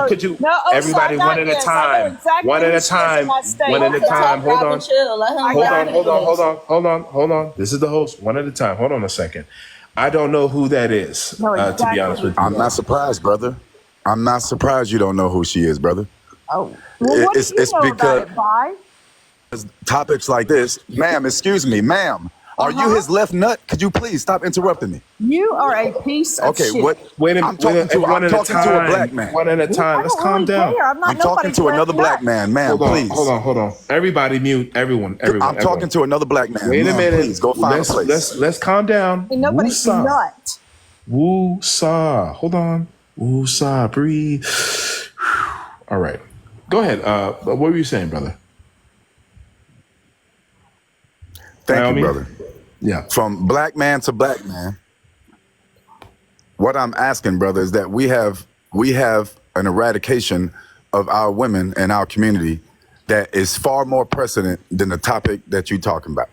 could you, No, Osa, everybody I got one at a this. I know time, exactly one at who a she is in time, that state. one at a Okay. time. Hold on. Chill. Let him Hold on. This is the host. One at a time. Hold on a second. I don't know who that is, No, to be honest exactly. with you. I'm not surprised, brother. I'm not surprised you don't know who she is, brother. Oh, well, what do you know about it, Vi? Topics like this, ma'am, excuse me, ma'am, are you his left nut? Could you please stop interrupting me? You are a piece of shit. Wait a minute. I'm talking to a black man. One at a time. Let's calm down. I'm talking to another black man, ma'am, please. Hold on. Everybody mute. Everyone. I'm talking to another black man. Wait a minute. Please go find a place. Let's calm down. Ain't nobody's nut. Woo-saw. Hold on. Woo-saw. Breathe. All right. Go ahead. What were you saying, brother? Thank you, brother. Yeah. From black man to black man, what I'm asking, brother, is that we have an eradication of our women in our community that is far more precedent than the topic that you're talking about.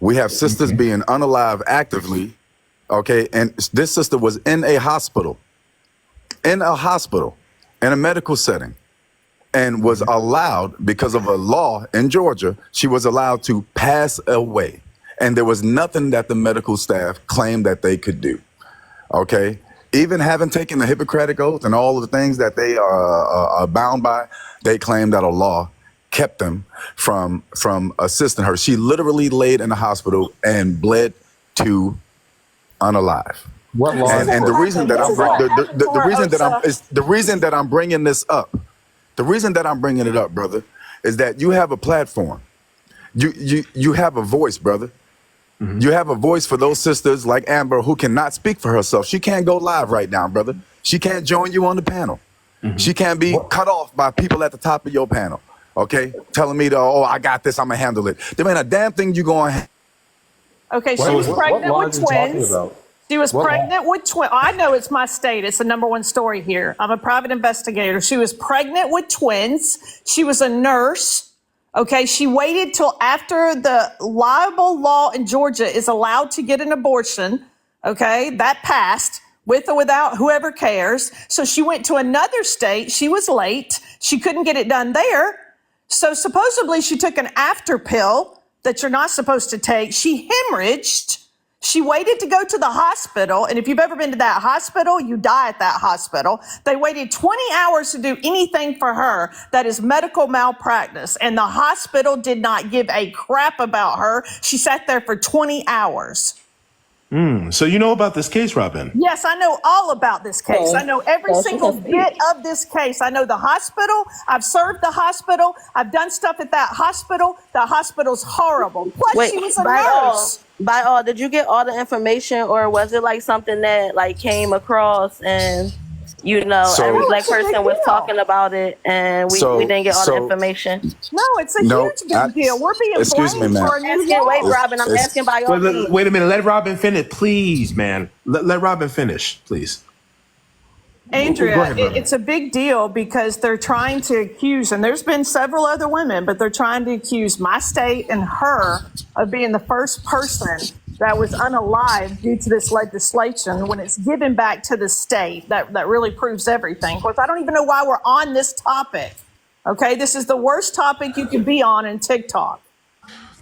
We have sisters being unalive actively, okay? And this sister was in a hospital, in a medical setting, and was allowed, because of a law in Georgia, she was allowed to pass away. And there was nothing that the medical staff claimed that they could do, okay? Even having taken the Hippocratic Oath and all of the things that they are bound by, they claimed that a law kept them from assisting her. She literally laid in the hospital and bled to unalive. What law? And the reason that I'm bringing this up, the reason that I'm bringing it up, brother, is that you have a platform. You have a voice, brother. Mm-hmm. You have a voice for those sisters like Amber who cannot speak for herself. She can't go live right now, brother. She can't join you on the panel. Mm-hmm. She can't be cut off by people at the top of your panel, okay? Telling me, I got this, I'm going to handle it. There ain't a damn thing you going to Okay, she was pregnant with twins. She was pregnant with twins. I know it's my state. It's the #1 story here. I'm a private investigator. She was pregnant with twins. She was a nurse. Okay, she waited till after the libel law in Georgia is allowed to get an abortion. Okay, that passed with or without whoever cares. So she went to another state. She was late. She couldn't get it done there. So supposedly she took an after pill that you're not supposed to take. She hemorrhaged. She waited to go to the hospital. And if you've ever been to that hospital, you die at that hospital. They waited 20 hours to do anything for her. That is medical malpractice. And the hospital did not give a crap about her. She sat there for 20 hours. So you know about this case, Robin? Yes, I know all about this case. I know every single bit of this case. I know the hospital. I've served the hospital. I've done stuff at that hospital. The hospital's horrible. Plus, she was a nurse. By all, did you get all the information, or was it like something that like came across and every black person was talking about it and we didn't get all the information? No, it's a huge big deal. We're being blamed for a new law. Wait, Robin, I'm asking by all. Wait a minute. Let Robin finish, please, man. Let Robin finish, please. Andrea, it's a big deal because they're trying to accuse, and there's been several other women, but they're trying to accuse my state and her of being the first person that was unalive due to this legislation when it's given back to the state. That really proves everything. Of course, I don't even know why we're on this topic. Okay, this is the worst topic you can be on in TikTok.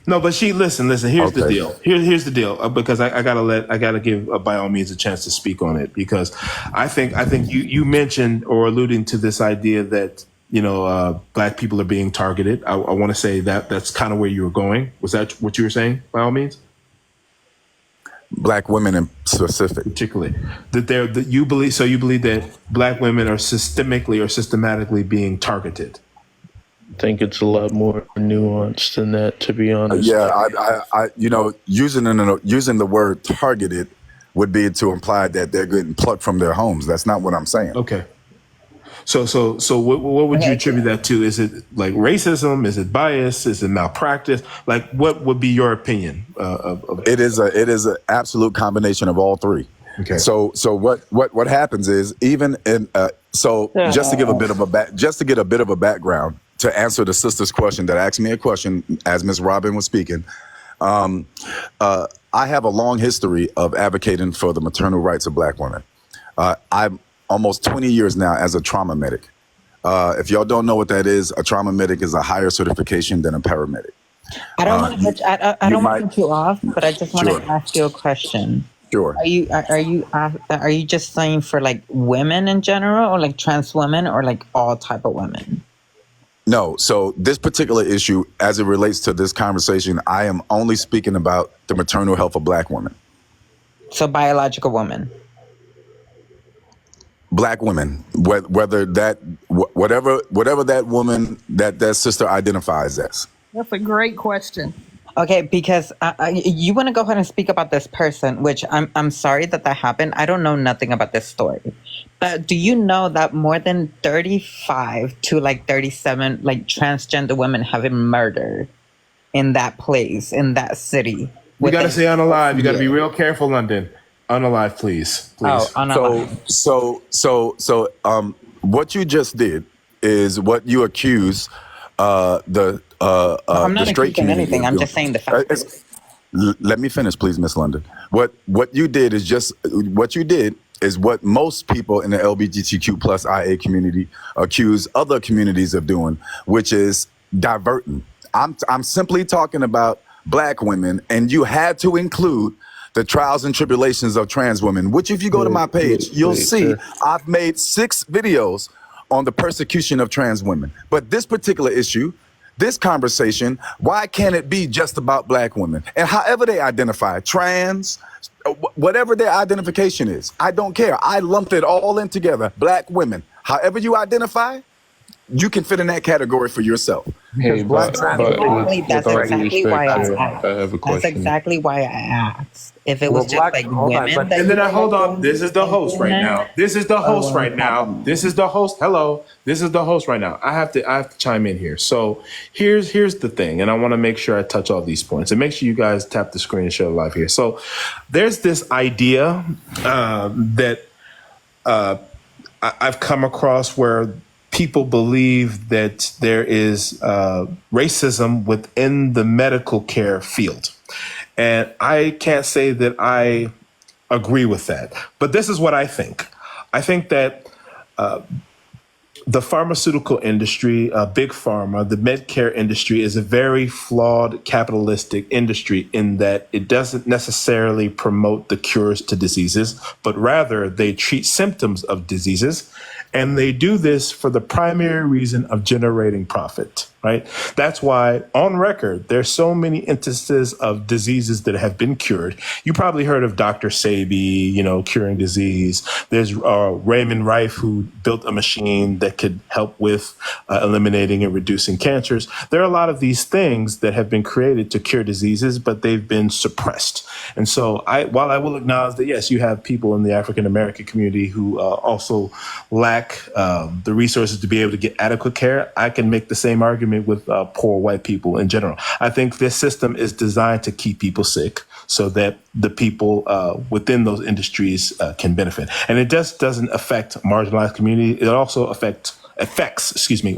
No, but listen. Here's the deal. Here's the deal. Because I gotta give by all means a chance to speak on it, because I think you mentioned or alluding to this idea that black people are being targeted. I want to say that's kind of where you were going. Was that what you were saying? By all means. Black women in specific, particularly that you believe that black women are systematically being targeted. I think it's a lot more nuanced than that, to be honest. I using the word targeted would be to imply that they're getting plucked from their homes. That's not what I'm saying. Okay. So what would you attribute that to? Is it like racism? Is it bias? Is it malpractice? Like, what would be your opinion of it? It is an absolute combination of all three. Okay. So what happens is, even in just to get a bit of a background to answer the sister's question that asked me a question as Ms. Robin was speaking. I have a long history of advocating for the maternal rights of black women. I'm almost 20 years now as a trauma medic. If y'all don't know what that is, a trauma medic is a higher certification than a paramedic. I don't want to cut you off, but I just want to ask you a question. Sure. Are you just saying for like women in general, or like trans women, or like all type of women? No. So this particular issue, as it relates to this conversation, I am only speaking about the maternal health of Black women. So biological women. Black women, whatever that woman, that sister identifies as. That's a great question. Okay, because you want to go ahead and speak about this person, which I'm sorry that happened. I don't know nothing about this story. But do you know that more than 35 to like 37 like transgender women have been murdered in that place, in that city? You got to say unalive. You got to be real careful, London. Unalive, please. Oh, unalive. So what you just did is what you accuse the not straight accusing community. anything. I'm just saying the fact. Let me finish, please, Miss London. What you did is what most people in the LGBTQ plus IA community accuse other communities of doing, which is diverting. I'm simply talking about Black women, and you had to include the trials and tribulations of trans women, which if you go to my page, you'll see I've made 6 videos on the persecution of trans women. But this particular issue, this conversation, why can't it be just about Black women? And however they identify, trans, whatever their identification is, I don't care. I lumped it all in together. Black women, however you identify, you can fit in that category for yourself. Hey, That's exactly why I asked. I have a question. That's exactly why I asked. If it was just Black, like women, And then hold on. This is the host right now. This is the host right now. This is the host. Hello. This is the host right now. I have to chime in here. So here's the thing, and I want to make sure I touch all these points. And make sure you guys tap the screen and show live here. So there's this idea that I've come across where people believe that there is racism within the medical care field. And I can't say that I agree with that. But this is what I think. I think that the pharmaceutical industry, big pharma, the Medicare industry is a very flawed capitalistic industry in that it doesn't necessarily promote the cures to diseases, but rather they treat symptoms of diseases. And they do this for the primary reason of generating profit, right? That's why on record, there's so many instances of diseases that have been cured. You probably heard of Dr. Sebi, curing disease. There's Raymond Rife, who built a machine that could help with eliminating and reducing cancers. There are a lot of these things that have been created to cure diseases, but they've been suppressed. And so while I will acknowledge that, yes, you have people in the African-American community who also lack the resources to be able to get adequate care, I can make the same argument with poor white people in general. I think this system is designed to keep people sick so that the people within those industries can benefit. And it just doesn't affect marginalized communities. It also affects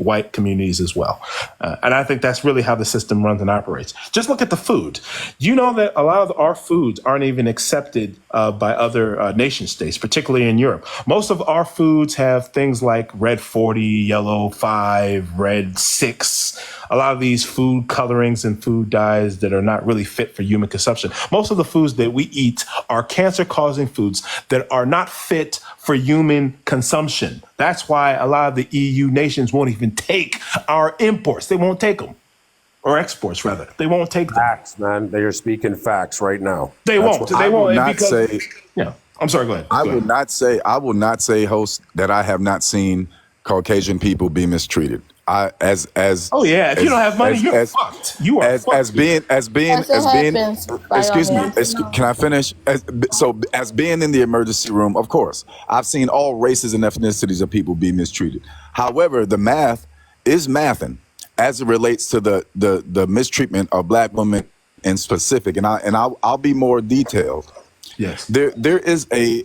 white communities as well. And I think that's really how the system runs and operates. Just look at the food. You know that a lot of our foods aren't even accepted by other nation states, particularly in Europe. Most of our foods have things like red 40, yellow 5, red 6, a lot of these food colorings and food dyes that are not really fit for human consumption. Most of the foods that we eat are cancer-causing foods that are not fit for human consumption. That's why a lot of the EU nations won't even take our imports. They won't take them. Or exports, rather. They won't take them. Facts, man. They are speaking facts right now. They won't. They won't. Yeah. I'm sorry, go ahead. I will not say, host, that I have not seen Caucasian people be mistreated. If you don't have money, you're fucked. You are fucked. As being. Excuse me. Can I finish? As being in the emergency room, of course, I've seen all races and ethnicities of people be mistreated. However, the math is mathing as it relates to the mistreatment of Black women in specific, and I'll be more detailed. Yes. There is a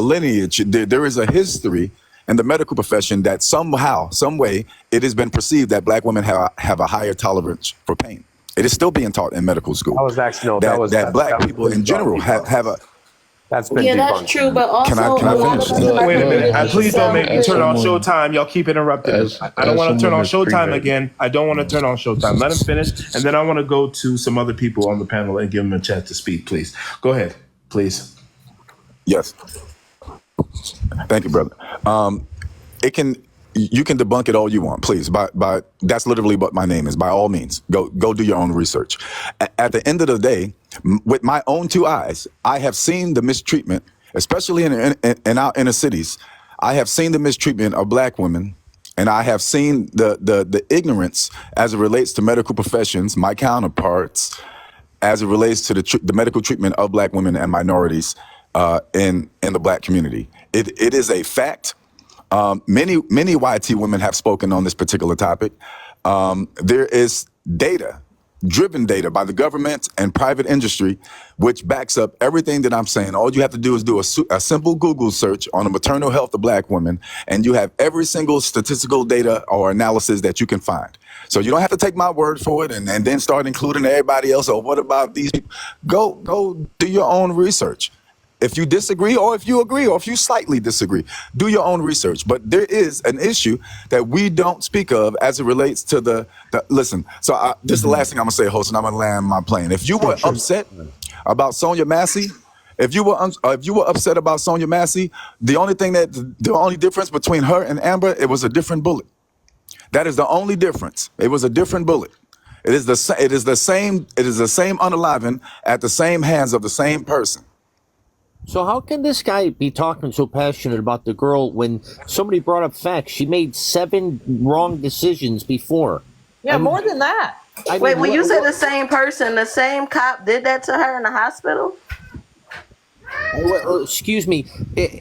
lineage. There is a history in the medical profession that somehow, some way, it has been perceived that Black women have a higher tolerance for pain. It is still being taught in medical school. I was actually Black people in general have a. That's been Yeah, that's debunked. true. But also, Can I a lot finish? of women Wait a are minute. really Please don't make me self-made. turn on someone Showtime. Y'all keep interrupting me. I don't as want to turn someone on that's Showtime pre-med. again. I don't want to turn on Showtime. Let him finish, and then I want to go to some other people on the panel and give them a chance to speak. Please go ahead, please. Yes. Thank you, brother. You can debunk it all you want, please. By that's literally what my name is. By all means, go do your own research. At the end of the day, with my own two eyes, I have seen the mistreatment, especially in our inner cities. I have seen the mistreatment of black women, and I have seen the ignorance as it relates to medical professions, my counterparts, as it relates to the medical treatment of black women and minorities in the black community. It is a fact. Many YT women have spoken on this particular topic. There is driven data by the government and private industry, which backs up everything that I'm saying. All you have to do is do a simple Google search on the maternal health of black women, and you have every single statistical data or analysis that you can find. So you don't have to take my word for it and then start including everybody else. Or what about these people? Go do your own research. If you disagree, or if you agree, or if you slightly disagree, do your own research. But there is an issue that we don't speak of as it relates to the listen. So this is the last thing I'm gonna say, host, and I'm gonna land my plane. If you were upset about Sonia Massey, if you were upset about Sonia Massey, the only difference between her and Amber, it was a different bullet. That is the only difference. It was a different bullet. It is the same unaliving at the same hands of the same person. So how can this guy be talking so passionate about the girl when somebody brought up facts? She made 7 wrong decisions before. Yeah, more than that. Wait, when you say the same person, the same cop did that to her in the hospital? Excuse me.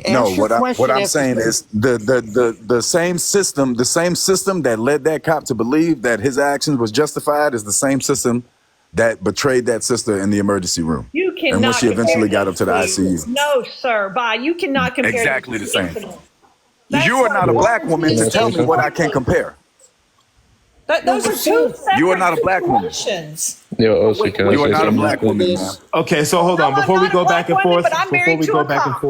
No, what I'm saying is the same system that led that cop to believe that his actions was justified is the same system that betrayed that sister in the emergency room. You cannot. And when she eventually got up to the ICU. No, sir. You cannot compare. Exactly the same. You are not a black woman to tell me what I can compare. Those are two separate. You are not a black woman. Yo, Osa, can I You are say not a something black real quick? woman, man. Okay, so hold on. Before we go back and forth, but I'm married to a cop.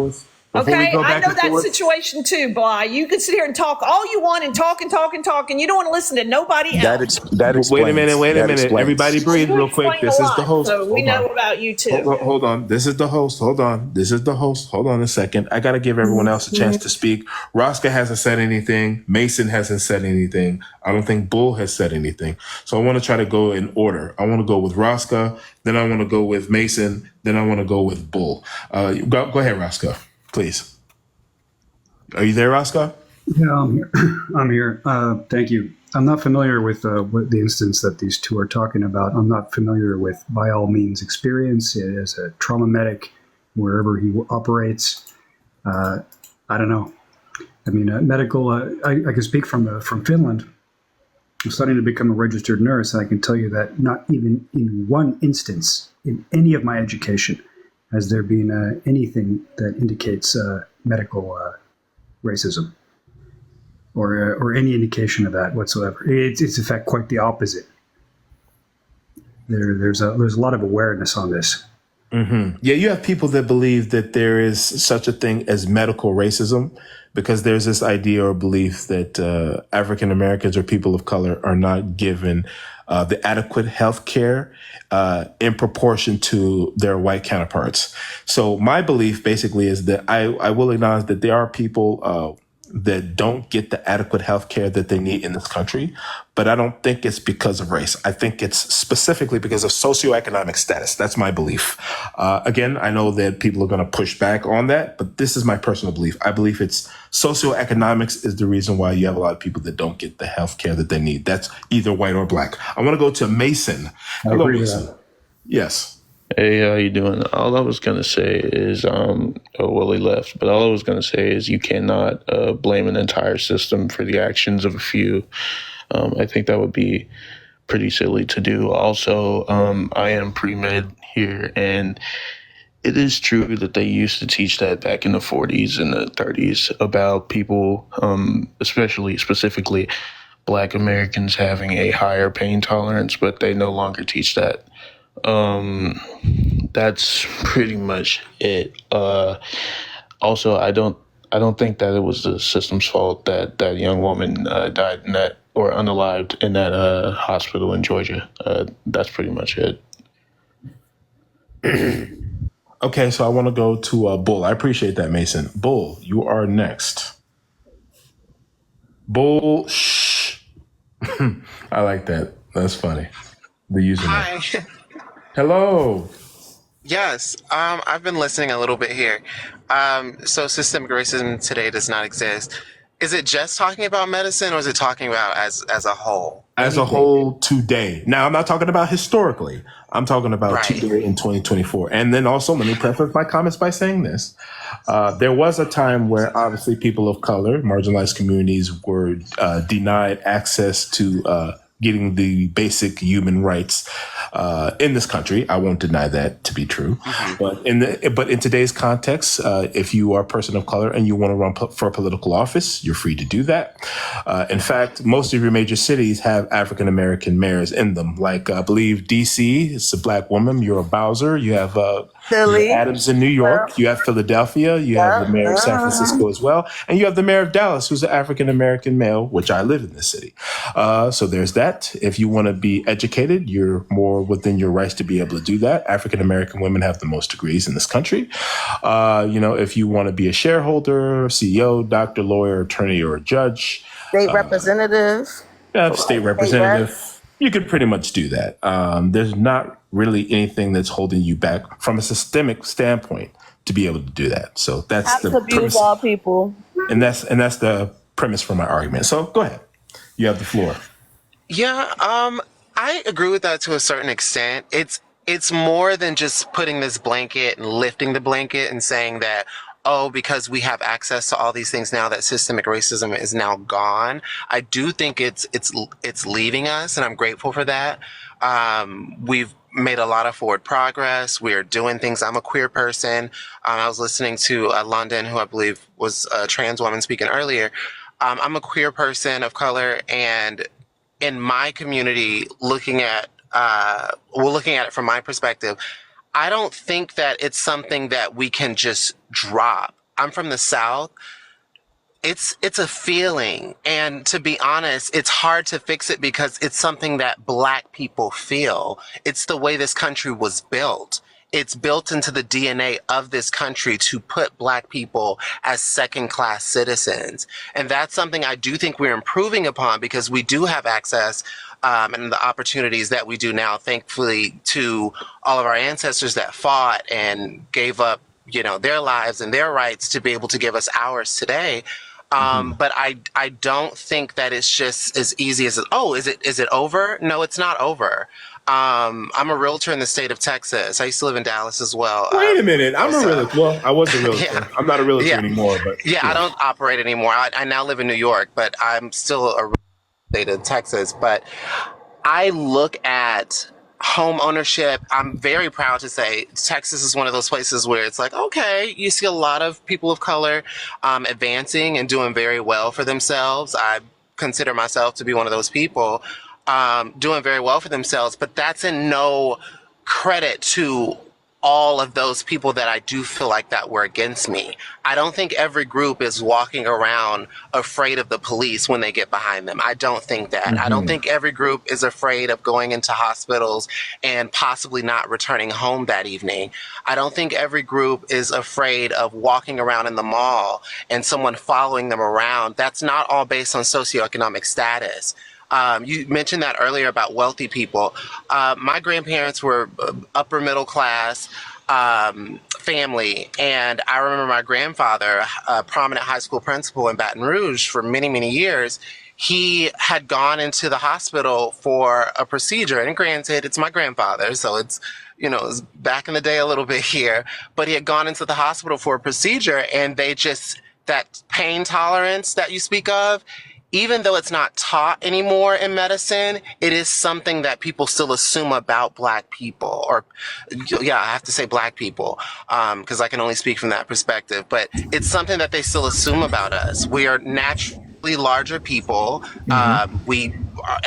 Okay, I know that situation too, Bly. You can sit here and talk all you want and talk, and you don't want to listen to nobody else. That explains. Wait a minute. Explains. Everybody breathe real quick. This is the host. So we know about you too. Hold on. This is the host. Hold on. This is the host. Hold on a second. I got to give everyone else a chance to speak. Rosca hasn't said anything. Mason hasn't said anything. I don't think Bull has said anything. So I want to try to go in order. I want to go with Rosca. Then I want to go with Mason. Then I want to go with Bull. Go ahead, Rosca, please. Are you there, Rosca? Yeah, I'm here. I'm here. Thank you. I'm not familiar with what the instance that these two are talking about. I'm not familiar with By All Means experience as a trauma medic wherever he operates. I don't know. I mean, medical. I can speak from Finland. I'm starting to become a registered nurse, and I can tell you that not even in one instance in any of my education has there been anything that indicates medical racism or any indication of that whatsoever. It's in fact quite the opposite. There's a lot of awareness on this. Mm-hmm. Yeah, you have people that believe that there is such a thing as medical racism because there's this idea or belief that African Americans or people of color are not given the adequate health care in proportion to their white counterparts. So my belief basically is that I will acknowledge that there are people that don't get the adequate health care that they need in this country, but I don't think it's because of race. I think it's specifically because of socioeconomic status. That's my belief. Again, I know that people are going to push back on that, but this is my personal belief. I believe it's socioeconomics is the reason why you have a lot of people that don't get the health care that they need. That's either white or black. I want to go to Mason. Hello, Mason. Yes. Hey, how you doing? All I was going to say is, Willie left, but all I was going to say is you cannot blame an entire system for the actions of a few. I think that would be pretty silly to do. Also, I am pre-med here, and it is true that they used to teach that back in the 40s and the 30s about people, specifically Black Americans having a higher pain tolerance, but they no longer teach that. that's pretty much it. Also, I don't think that it was the system's fault that that young woman died in that, or unalived in that hospital in Georgia. That's pretty much it. Okay, so I want to go to Bull. I appreciate that, Mason. Bull, you are next. Bull, shh. I like that. That's funny. The username. Hi. Hello. Yes, I've been listening a little bit here. So systemic racism today does not exist. Is it just talking about medicine, or is it talking about as a whole? As a whole today. Now, I'm not talking about historically. I'm talking about today in 2024. And then also, let me preface my comments by saying this. There was a time where obviously people of color, marginalized communities were denied access to getting the basic human rights in this country. I won't deny that to be true. Mm-hmm. But in today's context, if you are a person of color and you want to run for a political office, you're free to do that. In fact, most of your major cities have African-American mayors in them. Like I believe DC, it's a black woman, you're a Bowser. You have Philly, Adams in New York. You have Philadelphia. You have the mayor of San Francisco as well. And you have the mayor of Dallas, who's an African-American male, which I live in this city. So there's that. If you want to be educated, you're more within your rights to be able to do that. African-American women have the most degrees in this country. If you want to be a shareholder, CEO, doctor, lawyer, attorney, or a judge. State representative. State representative. You could pretty much do that. There's not really anything that's holding you back from a systemic standpoint to be able to do that. So that's have the to abuse premise. all people. And that's the premise for my argument. So go ahead. You have the floor. Yeah, I agree with that to a certain extent. It's more than just putting this blanket and lifting the blanket and saying that, oh, because we have access to all these things now, that systemic racism is now gone. I do think it's leaving us, and I'm grateful for that. We've made a lot of forward progress. We're doing things. I'm a queer person. I was listening to London, who I believe was a trans woman speaking earlier. I'm a queer person of color, and in my community, looking at it from my perspective, I don't think that it's something that we can just drop. I'm from the South. It's a feeling. And to be honest, it's hard to fix it because it's something that Black people feel. It's the way this country was built. It's built into the DNA of this country to put Black people as second-class citizens. And that's something I do think we're improving upon, because we do have access and the opportunities that we do now, thankfully, to all of our ancestors that fought and gave up, their lives and their rights to be able to give us ours today. But I don't think that it's just as easy as, is it over? No, it's not over. I'm a realtor in the state of Texas. I used to live in Dallas as well. Wait a minute. I'm a realtor. Well, I was a realtor. Yeah. I'm not a realtor anymore. But I don't operate anymore. I now live in New York, but I'm still a realtor in the state of Texas. But I look at home ownership. I'm very proud to say Texas is one of those places where it's like, okay, you see a lot of people of color advancing and doing very well for themselves. I consider myself to be one of those people doing very well for themselves, but that's in no credit to all of those people that I do feel like that were against me. I don't think every group is walking around afraid of the police when they get behind them. I don't think that. Mm-hmm. I don't think every group is afraid of going into hospitals and possibly not returning home that evening. I don't think every group is afraid of walking around in the mall and someone following them around. That's not all based on socioeconomic status. You mentioned that earlier about wealthy people. My grandparents were upper middle class family, and I remember my grandfather, a prominent high school principal in Baton Rouge for many, many years. He had gone into the hospital for a procedure, and granted, it's my grandfather, so it's it's back in the day a little bit here, but he had gone into the hospital for a procedure, and that pain tolerance that you speak of, even though it's not taught anymore in medicine, it is something that people still assume about Black people. Or, I have to say Black people, because I can only speak from that perspective. But it's something that they still assume about us. We are naturally larger people. We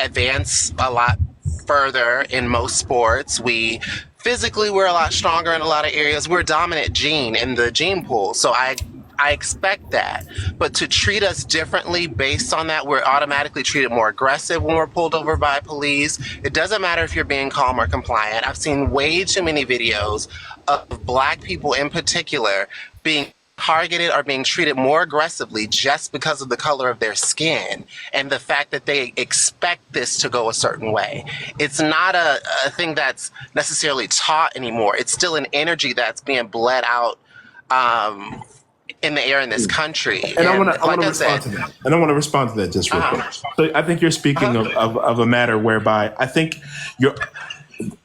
advance a lot further in most sports. We physically we're a lot stronger in a lot of areas. We're a dominant gene in the gene pool. So I expect that. But to treat us differently based on that, we're automatically treated more aggressive when we're pulled over by police. It doesn't matter if you're being calm or compliant. I've seen way too many videos of Black people in particular being targeted or being treated more aggressively just because of the color of their skin and the fact that they expect this to go a certain way. It's not a thing that's necessarily taught anymore. It's still an energy that's being bled out in the air in this country. And I want to respond to that. And I want to respond to that just real quick. So I think you're speaking of a matter whereby I think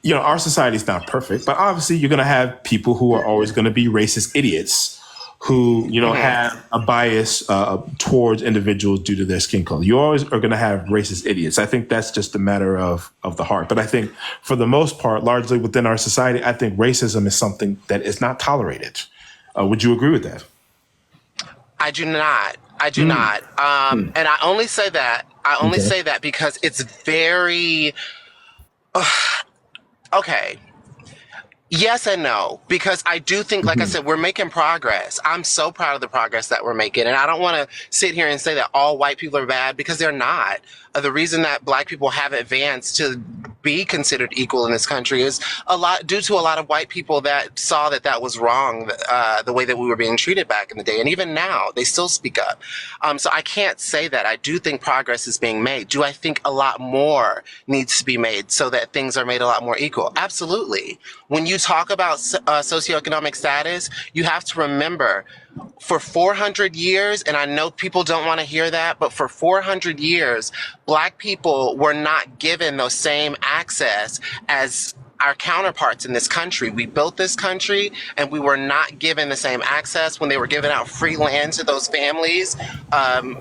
our society is not perfect, but obviously you're going to have people who are always going to be racist idiots who, have a bias towards individuals due to their skin color. You always are going to have racist idiots. I think that's just a matter of the heart. But I think for the most part, largely within our society, I think racism is something that is not tolerated. Would you agree with that? I do not. And I only say that. Say that because it's very okay. Yes and no, because I do think, like I said, we're making progress. I'm so proud of the progress that we're making. And I don't want to sit here and say that all white people are bad, because they're not. The reason that Black people have advanced to be considered equal in this country is due to a lot of white people that saw that was wrong, the way that we were being treated back in the day. And even now, they still speak up. So I can't say that. I do think progress is being made. Do I think a lot more needs to be made so that things are made a lot more equal? Absolutely. When you talk about socioeconomic status, you have to remember for 400 years, and I know people don't want to hear that, but for 400 years, Black people were not given those same access as our counterparts in this country. We built this country and we were not given the same access when they were giving out free land to those families,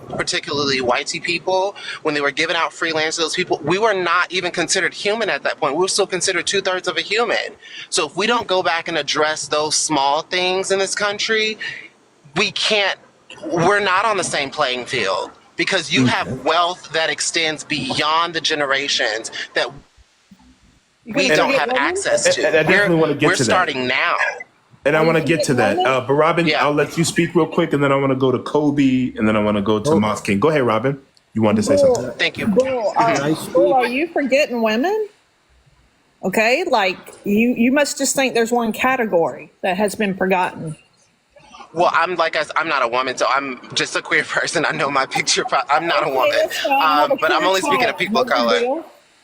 particularly whitey people. When they were giving out free land to those people, we were not even considered human at that point. We were still considered 2/3 of a human. So if we don't go back and address those small things in this country, we're not on the same playing field, because you have wealth that extends beyond the generations that we don't have access to. And I definitely want to get we're to starting now. And I want to get to that. But Robin, I'll let you speak real quick, and then I want to go to Kobe, and then I want to go to Moss King. Go ahead, Robin. You wanted to say something? Thank you. Bull, are you forgetting women? Okay, like you must just think there's one category that has been forgotten. Well, I'm not a woman, so I'm just a queer person. I know my picture. I'm not a woman, but I'm only speaking of people of color.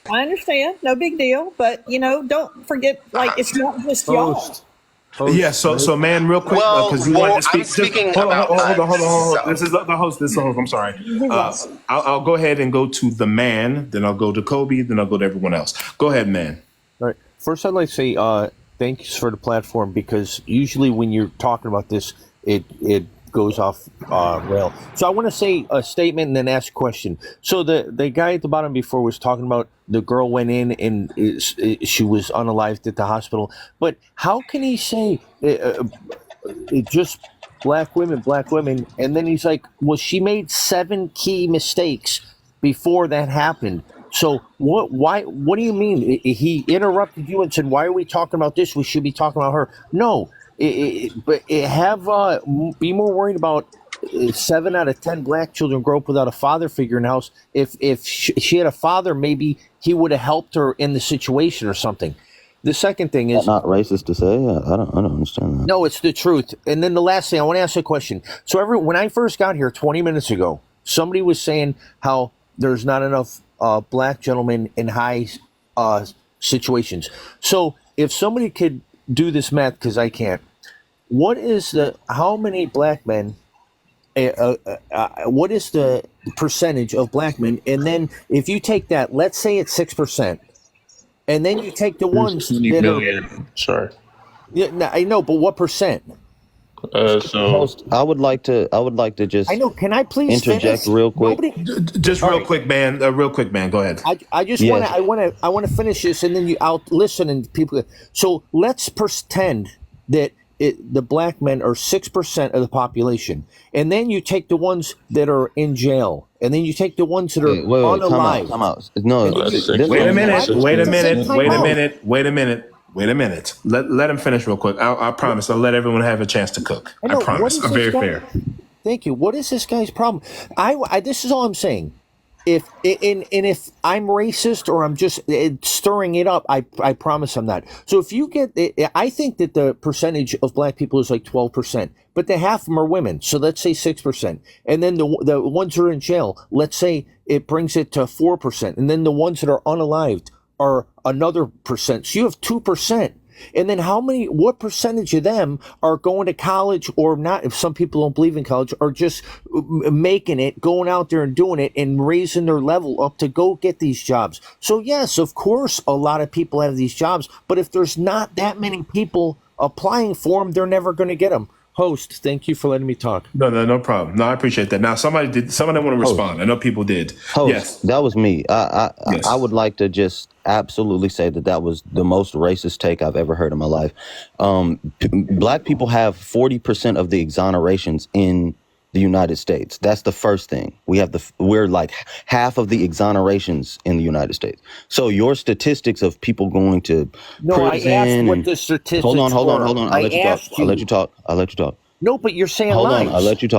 I understand, no big deal, but don't forget, it's not just y'all. Yeah, so man, real quick, because you wanted to speak. Hold on. This is the host. I'm sorry. I'll go ahead and go to the man, then I'll go to Kobe, then I'll go to everyone else. Go ahead, man. All right. First, I'd like to say thanks for the platform, because usually when you're talking about this, it goes off rail. So I want to say a statement and then ask a question. So the guy at the bottom before was talking about the girl went in and she was unalived at the hospital. But how can he say just black women? And then he's like, well, she made 7 key mistakes before that happened. So what do you mean? He interrupted you and said, why are we talking about this? We should be talking about her. No. Be more worried about 7 out of 10 black children grow up without a father figure in the house. If she had a father, maybe he would have helped her in the situation or something. The second thing is that's not racist to say. I don't understand that. No, it's the truth. And then the last thing, I want to ask you a question. So when I first got here 20 minutes ago, somebody was saying how there's not enough black gentlemen in high situations. So if somebody could do this math, because I can't. How many black men? What is the percentage of black men? And then if you take that, let's say it's 6%, and then you take the ones that million. Sorry. Yeah, I know, but what percent? Host, I would like to just. I know. Can I please interject finish? real quick? Real quick, man. Go ahead. I just want to. I want to finish this, and then I'll listen, and people. So let's pretend that the black men are 6% of the population, and then you take the ones that are in jail, and then you take the ones that are unalive. Time out. No. Wait a minute. Wait a minute. Let him finish real quick. I promise. I'll let everyone have a chance to cook. I promise. I'm very fair. Thank you. What is this guy's problem? This is all I'm saying. If I'm racist or I'm just stirring it up, I promise I'm not. So if you get, I think that the percentage of black people is like 12%, but half of them are women. So let's say 6%. And then the ones that are in jail, let's say it brings it to 4%. And then the ones that are unalived are another percent. So you have 2%. And then what percentage of them are going to college or not? If some people don't believe in college, or just making it, going out there and doing it and raising their level up to go get these jobs. So yes, of course, a lot of people have these jobs, but if there's not that many people applying for them, they're never going to get them. Host, thank you for letting me talk. No problem. No, I appreciate that. Now, somebody want to respond. I know people did. Host, yes. That was me. Yes. I would like to just absolutely say that was the most racist take I've ever heard in my life. Black people have 40% of the exonerations in the United States. That's the first thing. We're like half of the exonerations in the United States. So your statistics of people going to prison. I asked what the statistics Hold on. I'll let you talk. No, but you're saying hold lies. on. I'll let you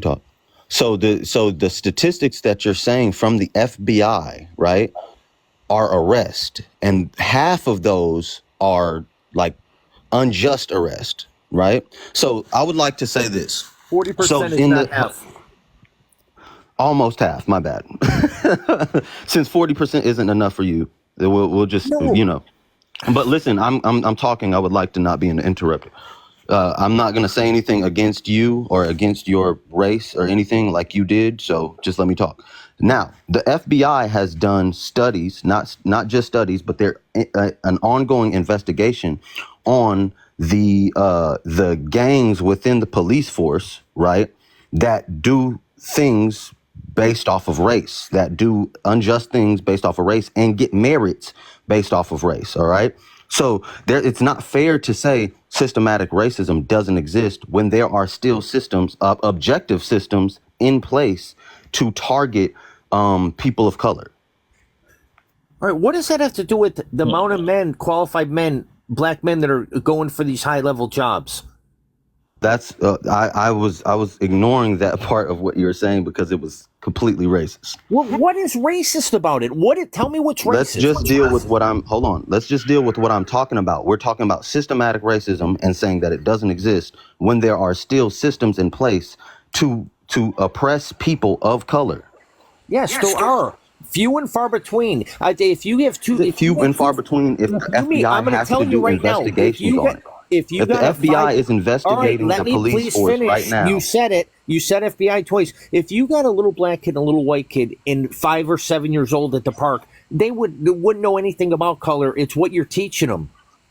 talk. So the statistics that you're saying from the FBI, right, are arrest, and half of those are like unjust arrest, right? So I would like to say this. 40% is not half. Almost half, my bad. Since 40% isn't enough for you, we'll just, But listen, I'm talking. I would like to not be interrupted. I'm not going to say anything against you or against your race or anything like you did, so just let me talk. Now, the FBI has done studies, not just studies, but they're an ongoing investigation on the gangs within the police force, right, that do things based off of race, that do unjust things based off of race and get merits based off of race, all right? So it's not fair to say systematic racism doesn't exist when there are still systems, objective systems in place to target people of color. All right, what does that have to do with the amount of men, qualified men, black men that are going for these high-level jobs? That's I was ignoring that part of what you were saying because it was completely racist. What is racist about it? Tell me what's racist. Let's just deal with what I'm talking about. We're talking about systematic racism and saying that it doesn't exist when there are still systems in place to oppress people of color. Yes, there are. Few and far between. If you have few and far between. If the FBI has to do investigations on it. If the FBI is investigating the police force right now. You said it. You said FBI twice. If you got a little black kid and a little white kid in 5 or 7 years old at the park, they wouldn't know anything about color. It's what you're teaching them.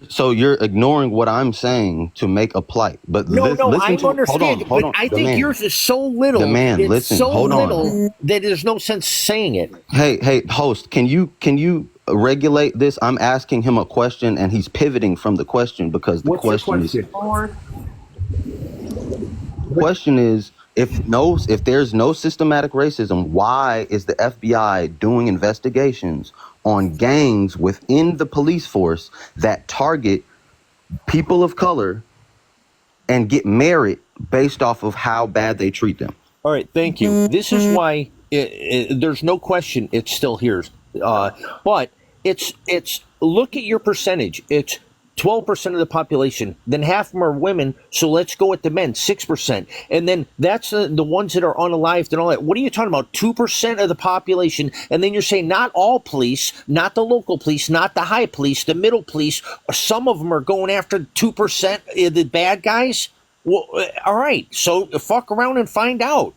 So you're ignoring what I'm saying to make a plight. But I understand. Hold on. I think yours is so little. That there's no sense saying it. Hey, host, can you regulate this? I'm asking him a question and he's pivoting from the question because the question is if there's no systematic racism, why is the FBI doing investigations on gangs within the police force that target people of color and get merit based off of how bad they treat them? All right, thank you. This is why there's no question it's still here. But it's look at your percentage. It's 12% of the population. Then half of them are women. So let's go with the men, 6%. And then that's the ones that are unalived and all that. What are you talking about? 2% of the population. And then you're saying not all police, not the local police, not the high police, the middle police. Some of them are going after 2% of the bad guys. Well, all right. So fuck around and find out.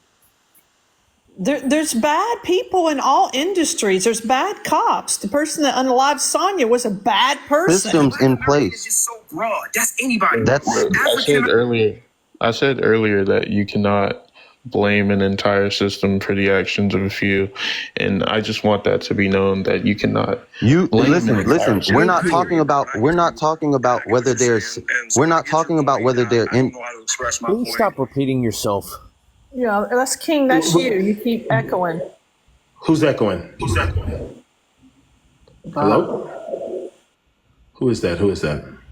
There's bad people in all industries. There's bad cops. The person that unalived Sonia was a bad person. Systems in place. It's just so broad. That's anybody. I said earlier that you cannot blame an entire system for the actions of a few, and I just want that to be known that you cannot. Listen. We're not talking about whether they're in. Please stop repeating yourself. Yeah, that's King. That's you. You keep echoing. Who's echoing? Hello? Who is that?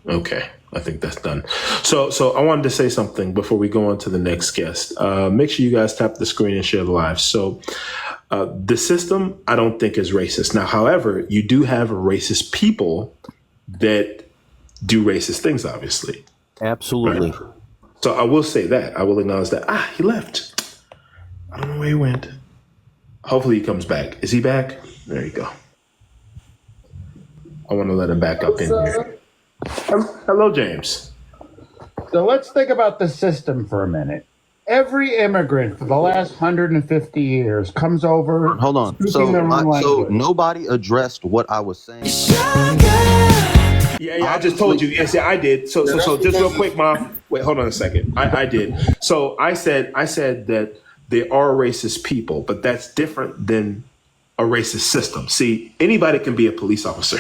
Okay, I think that's done. So I wanted to say something before we go on to the next guest. Make sure you guys tap the screen and share the live. So the system, I don't think is racist. Now, however, you do have racist people that do racist things, obviously. Absolutely. Right? So I will say that. I will acknowledge that. He left. I don't know where he went. Hopefully he comes back. Is he back? There you go. I want to let him back up in here. Hello, James. So let's think about the system for a minute. Every immigrant for the last 150 years comes over. Hold on. So nobody addressed what I was saying. Yeah, I just told you. Yes, I did. So just real quick, Mom. Wait, hold on a second. I did. So I said that there are racist people, but that's different than a racist system. See, anybody can be a police officer.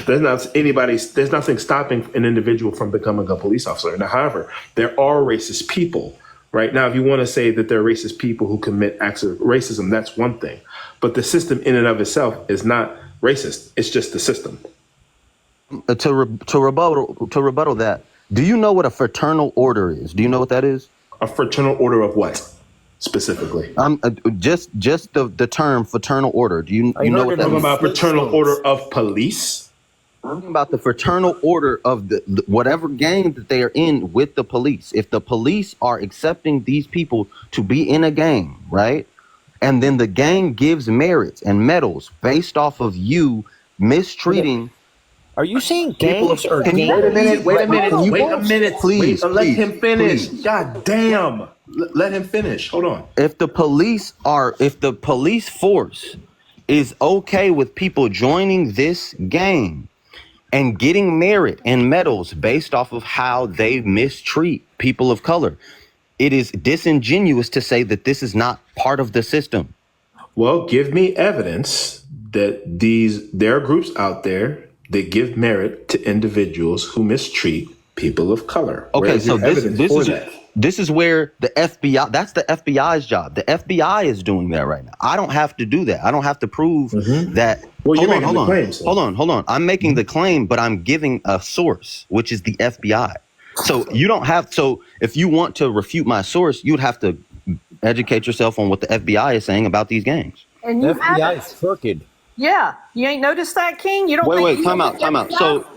There's nothing stopping an individual from becoming a police officer. Now, however, there are racist people. Right now, if you want to say that there are racist people who commit acts of racism, that's one thing. But the system in and of itself is not racist. It's just the system. To rebuttal that, do you know what a fraternal order is? Do you know what that is? A fraternal order of what specifically? Just the term fraternal order. Do you know what that is? About fraternal order of police? I'm talking about the fraternal order of the whatever gang that they are in with the police. If the police are accepting these people to be in a gang, right? And then the gang gives merits and medals based off of you mistreating. Are you saying gangs or gangs? Wait a minute. Please. Let him finish. God damn. Let him finish. Hold on. If the police force is okay with people joining this gang and getting merit and medals based off of how they mistreat people of color, it is disingenuous to say that this is not part of the system. Well, give me evidence that there are groups out there that give merit to individuals who mistreat people of color. Okay, so this is where the FBI, that's the FBI's job. The FBI is doing that right now. I don't have to do that. I don't have to prove that. Well, hold on. I'm making the claim, but I'm giving a source, which is the FBI. So you don't have, so if you want to refute my source, you'd have to educate yourself on what the FBI is saying about these gangs. And you FBI is crooked. Yeah, you ain't noticed that, King? You don't wait, time out.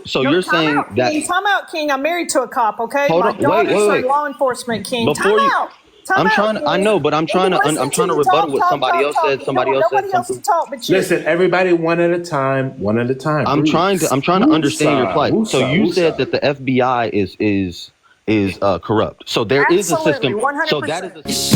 So you're saying that time out, King. I'm married to a cop, okay? My daughter's in law enforcement, King. Before time out. I'm trying to rebuttal what somebody else said. Somebody else said something. Listen, everybody, one at a time. I'm trying to understand your plight. So you said that the FBI is corrupt. So there is a system. 100%. So that is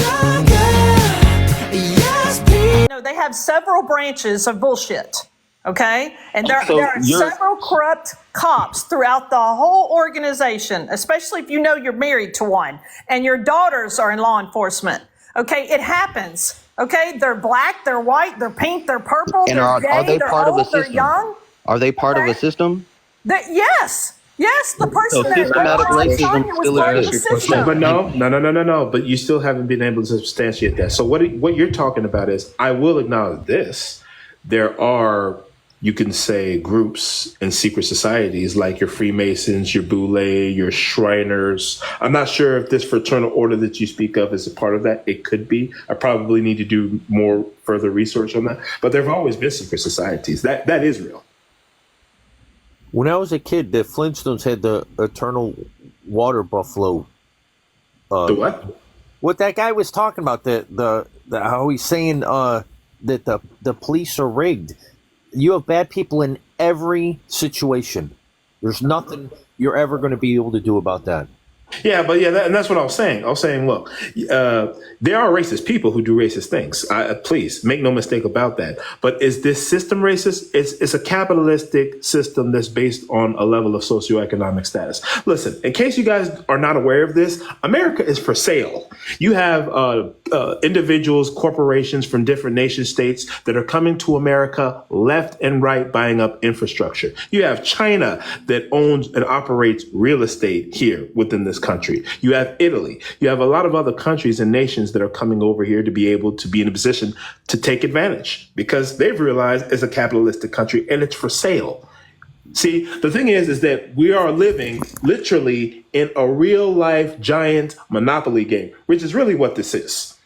No, they have several branches of bullshit. Okay, and there are several corrupt cops throughout the whole organization, especially if you know you're married to one and your daughters are in law enforcement. Okay, it happens. Okay, they're black, they're white, they're pink, they're purple, and they're gay, are they they're part old, of a system? they're young. Are they part of a system? Yes, the person So systematic racism still exists. But no. But you still haven't been able to substantiate that. So what you're talking about is, I will acknowledge this. There are, you can say, groups and secret societies like your Freemasons, your Boule, your Shriners. I'm not sure if this fraternal order that you speak of is a part of that. It could be. I probably need to do more further research on that. But there have always been secret societies. That is real. When I was a kid, the Flintstones had the eternal water buffalo. The what? What that guy was talking about, the how he's saying that the police are rigged. You have bad people in every There's nothing you're ever going to be able to do about that. Yeah, and that's what I was saying. Look, there are racist people who do racist things. Please make no mistake about that. But is this system racist? It's a capitalistic system that's based on a level of socioeconomic status. Listen, in case you guys are not aware of this, America is for sale. You have individuals, corporations from different nation states that are coming to America left and right, buying up infrastructure. You have China that owns and operates real estate here within this country. You have Italy. You have a lot of other countries and nations that are coming over here to be able to be in a position to take advantage because they've realized it's a capitalistic country and it's for sale. See, the thing is that we are living literally in a real life giant Monopoly game, which is really what this is.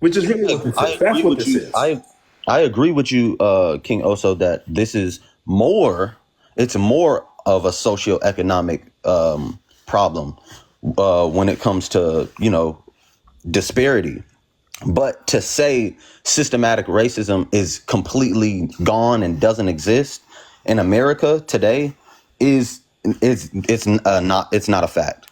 Which is really what this is. That's what this is. I agree with you, King Oso, that this is it's more of a socioeconomic problem when it comes to, disparity. But to say systematic racism is completely gone and doesn't exist in America today it's not a fact.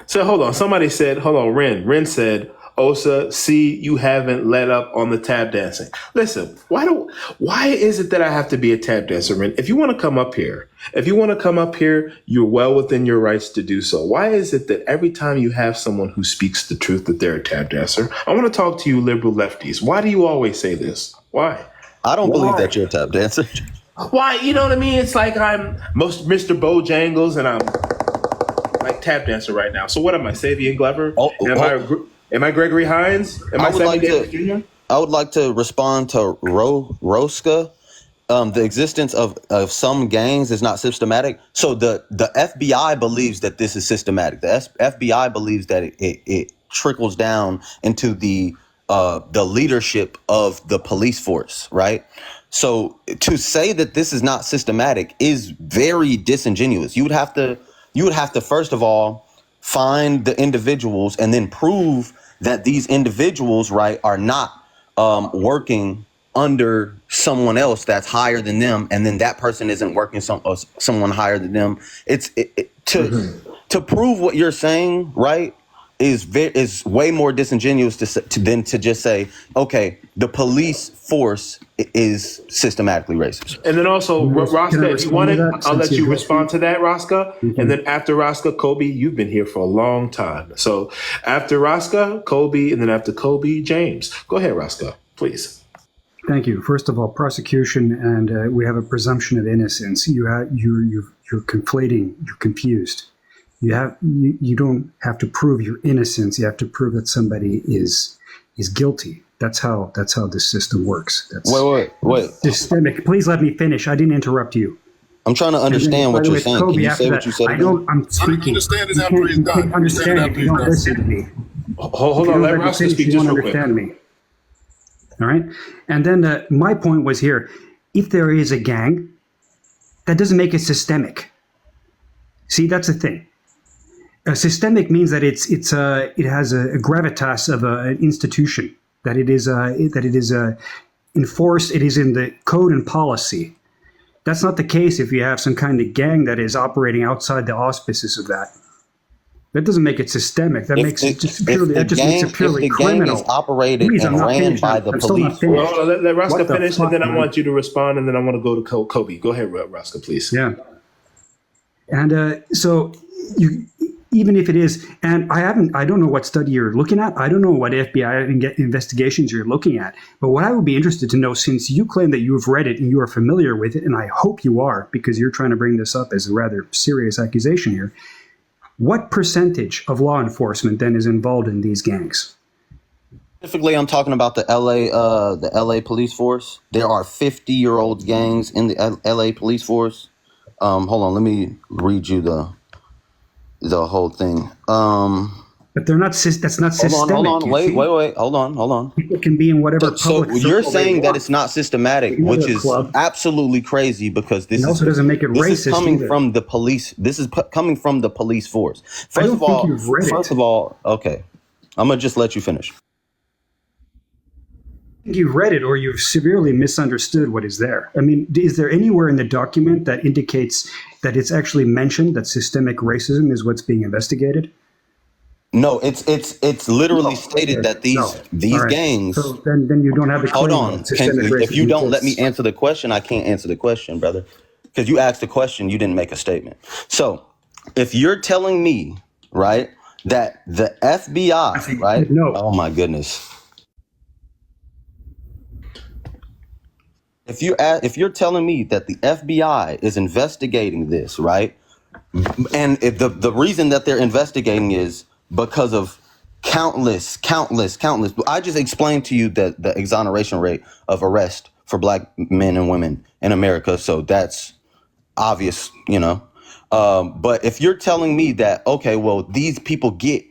So hold on. Somebody said, hold on, Ren said, Osa, see, you haven't let up on the tap dancing. Listen, why is it that I have to be a tap dancer, Ren? If you want to come up here, you're well within your rights to do so. Why is it that every time you have someone who speaks the truth that they're a tap dancer? I want to talk to you liberal lefties. Why do you always say this? Why? I don't believe that you're a tap dancer. Why? You know what I mean? It's like I'm most Mr. Bojangles and I'm like tap dancer right now. So what am I, Savion Glover? Am I Gregory Hines? Am I Sammy Davis Jr.? I would like to respond to Roska. The existence of some gangs is not systematic. So the FBI believes that this is systematic. The FBI believes that it trickles down into the leadership of the police force, right? So to say that this is not systematic is very disingenuous. You would have to first of all find the individuals and then prove that these individuals, right, are not working under someone else that's higher than them, and then that person isn't working someone higher than them. To prove what you're saying, right, is way more disingenuous than to just say, okay, the police force is systematically racist. And then also, Rosca, if you want it, I'll let you respond to that, Rosca. And then after Rosca, Kobe, you've been here for a long time. So after Rosca, Kobe, and then after Kobe, James. Go ahead, Rosca, please. Thank you. First of all, prosecution, and we have a presumption of innocence. You're conflating. You're confused. You don't have to prove your innocence. You have to prove that somebody is guilty. That's how this system works. Wait. Systemic. Please let me finish. I didn't interrupt you. I'm trying to understand what you're saying. Can you say what you said? I'm speaking. Understand it after he's done. You can't understand if you don't listen to me. Hold on. Let Rosca speak just real quick. Me. All right. And then my point was here: if there is a gang, that doesn't make it systemic. See, that's the thing. Systemic means that it has a gravitas of an institution, that it is enforced. It is in the code and policy. That's not the case if you have some kind of gang that is operating outside the auspices of that. That doesn't make it systemic. That makes it just purely criminal. Gang is operated and ran by the police. Well, let Rosca finish, and then I want you to respond, and then I want to go to Kobe. Go ahead, Rosca, please. Yeah. And so you. Even if it is, and I don't know what study you're looking at. I don't know what FBI investigations you're looking at. But what I would be interested to know, since you claim that you have read it and you are familiar with it, and I hope you are, because you're trying to bring this up as a rather serious accusation here, what percentage of law enforcement then is involved in these gangs? Specifically, I'm talking about the LA police force. There are 50-year-old gangs in the LA police force. Hold on, let me read you the whole thing. But they're not. That's not systemic. Hold on. Wait. Hold on. People can be in whatever. So you're saying that it's not systematic, which is absolutely crazy, because this also doesn't make it racist. This is coming from the police. This is coming from the police force. First of all, okay, I'm gonna just let you finish. You've read it, or you've severely misunderstood what is there. I mean, is there anywhere in the document that indicates that it's actually mentioned that systemic racism is what's being investigated? No, it's literally stated that these gangs. So then you don't have a claim. Hold on. If you don't let me answer the question, I can't answer the question, brother. Because you asked a question, you didn't make a statement. So if you're telling me, right, that the FBI, right? No. Oh my goodness. If you're telling me that the FBI is investigating this, right, and if the reason that they're investigating is because of countless. I just explained to you that the exoneration rate of arrest for black men and women in America. So that's obvious, you know. But if you're telling me that, okay, well, these people get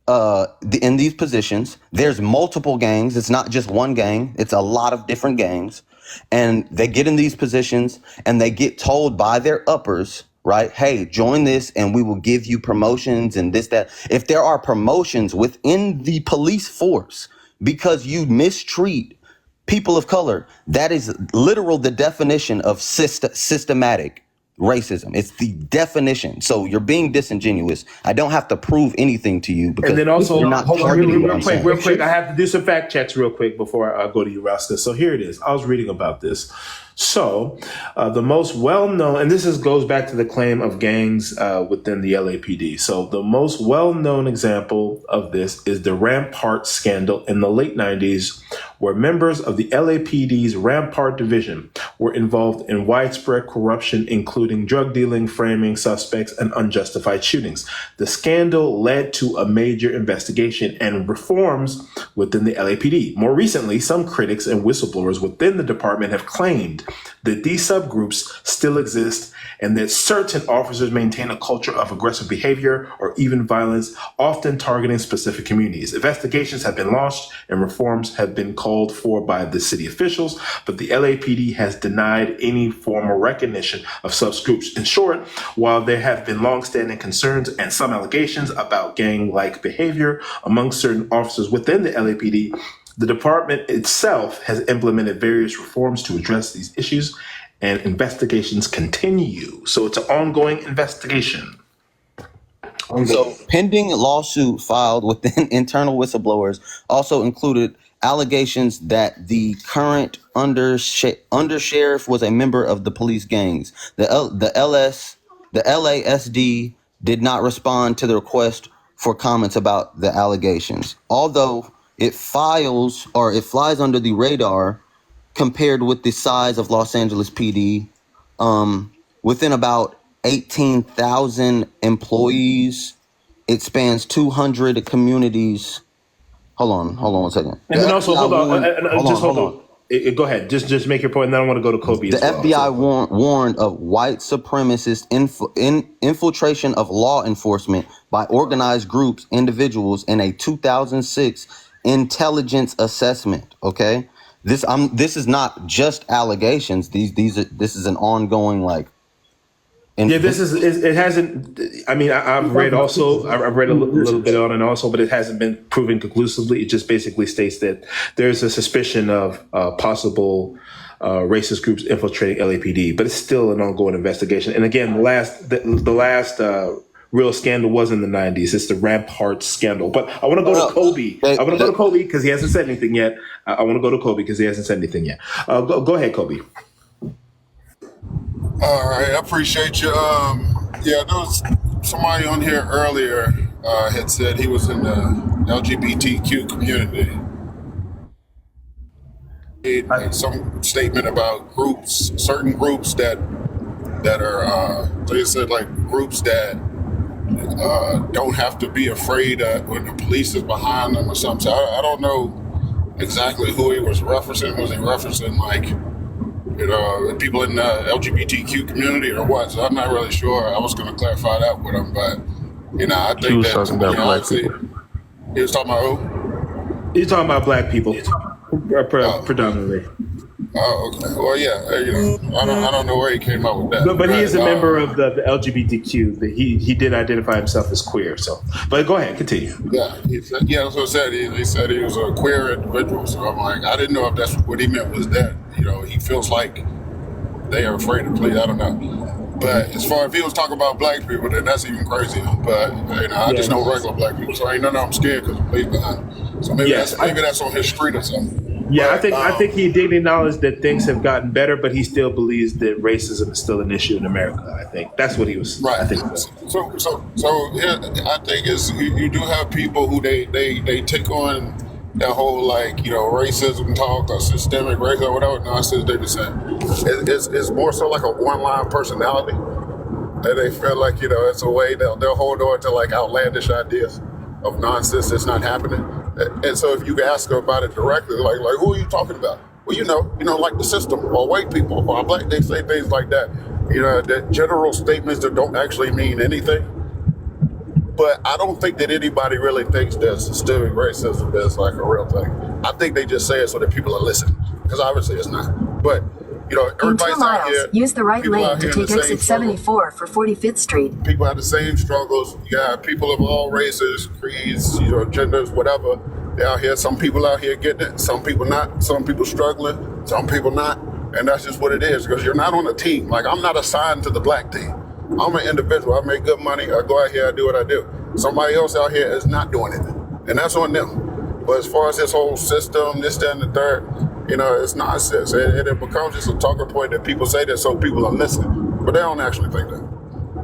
in these positions, there's multiple gangs. It's not just one gang. It's a lot of different gangs. And they get in these positions and they get told by their uppers, right? Hey, join this and we will give you promotions and this, that. If there are promotions within the police force because you mistreat people of color, that is literal the definition of systematic racism. It's the definition. So you're being disingenuous. I don't have to prove anything to you because and then also, you're not hold on, targeting what I'm saying. real quick. I have to do some fact checks real quick before I go to you, Rasta. So here it is. I was reading about this. So the most well-known, and this goes back to the claim of gangs within the LAPD. So the most well-known example of this is the Rampart scandal in the late 90s, where members of the LAPD's Rampart division were involved in widespread corruption, including drug dealing, framing suspects, and unjustified shootings. The scandal led to a major investigation and reforms within the LAPD. More recently, some critics and whistleblowers within the department have claimed that these subgroups still exist and that certain officers maintain a culture of aggressive behavior or even violence, often targeting specific communities. Investigations have been launched and reforms have been called for by the city officials, but the LAPD has denied any formal recognition of such groups. In short, while there have been longstanding concerns and some allegations about gang-like behavior among certain officers within the LAPD, the department itself has implemented various reforms to address these issues, and investigations continue. So it's an ongoing investigation. So pending lawsuit filed within internal whistleblowers also included allegations that the current undersheriff was a member of the police gangs. The LASD did not respond to the request for comments about the allegations, although it flies under the radar compared with the size of Los Angeles PD. Within about 18,000 employees, it spans 200 communities. Hold on one second. And then also, hold on. Go ahead. Just make your point, and then I want to go to Kobe. The FBI warned of white supremacist infiltration of law enforcement by organized groups, individuals in a 2006 intelligence assessment. Okay, this is not just allegations. This is an ongoing it hasn't. I mean, I've read a little bit on it also, but it hasn't been proven conclusively. It just basically states that there's a suspicion of possible racist groups infiltrating LAPD, but it's still an ongoing investigation. And again, the last real scandal was in the 90s. It's the Rampart scandal. But I want to go to Kobe. Because he hasn't said anything yet. Go ahead, Kobe. All right, I appreciate you. There was somebody on here earlier had said he was in the LGBTQ community. Some statement about certain groups that are, they said like groups that don't have to be afraid when the police is behind them or something. So I don't know exactly who he was referencing. Was he referencing people in the LGBTQ community or what? So I'm not really sure. I was going to clarify that with him, but I think he was talking about black people. He was talking about who? He's talking about black people, predominantly. Oh, okay. Well, yeah. I don't know where he came up with that. But he is a member of the LGBTQ. He did identify himself as queer. So, but go ahead, continue. Yeah, that's what I said. He said he was a queer individual. So I'm like, I didn't know if that's what he meant was that. He feels like they are afraid of police. I don't know. But as far as if he was talking about black people, then that's even crazier. But I just know regular black people, so ain't none of them scared because the police behind them. So maybe that's on his street or something. Yeah, but, I think he did acknowledge that things have gotten better, but he still believes that racism is still an issue in America. I think that's what he was. Right. I think so yeah, I think you do have people who they take on that whole racism talk or systemic racism or whatever nonsense they be saying. It's more so like a one-line personality that they feel like it's a way they'll hold on to outlandish ideas of nonsense that's not happening. And so if you ask them about it directly, like who are you talking about? Well, like the system or white people or black, they say things like that. that general statements that don't actually mean anything. But I don't think that anybody really thinks that systemic racism is like a real thing. I think they just say it so that people are listening, because obviously it's not. But everybody's out here. Use the right lane to take exit 74 for 45th Street. People have the same struggles. You got people of all races, creeds, genders, whatever. They're out here. Some people out here getting it. Some people not. Some people struggling. Some people not. And that's just what it is, because you're not on a team. Like, I'm not assigned to the black team. I'm an individual. I make good money. I go out here. I do what I do. Somebody else out here is not doing it, and that's on them. But as far as this whole system, this, that, and the third, it's nonsense. And it becomes just a talking point that people say that so people are listening, but they don't actually think that,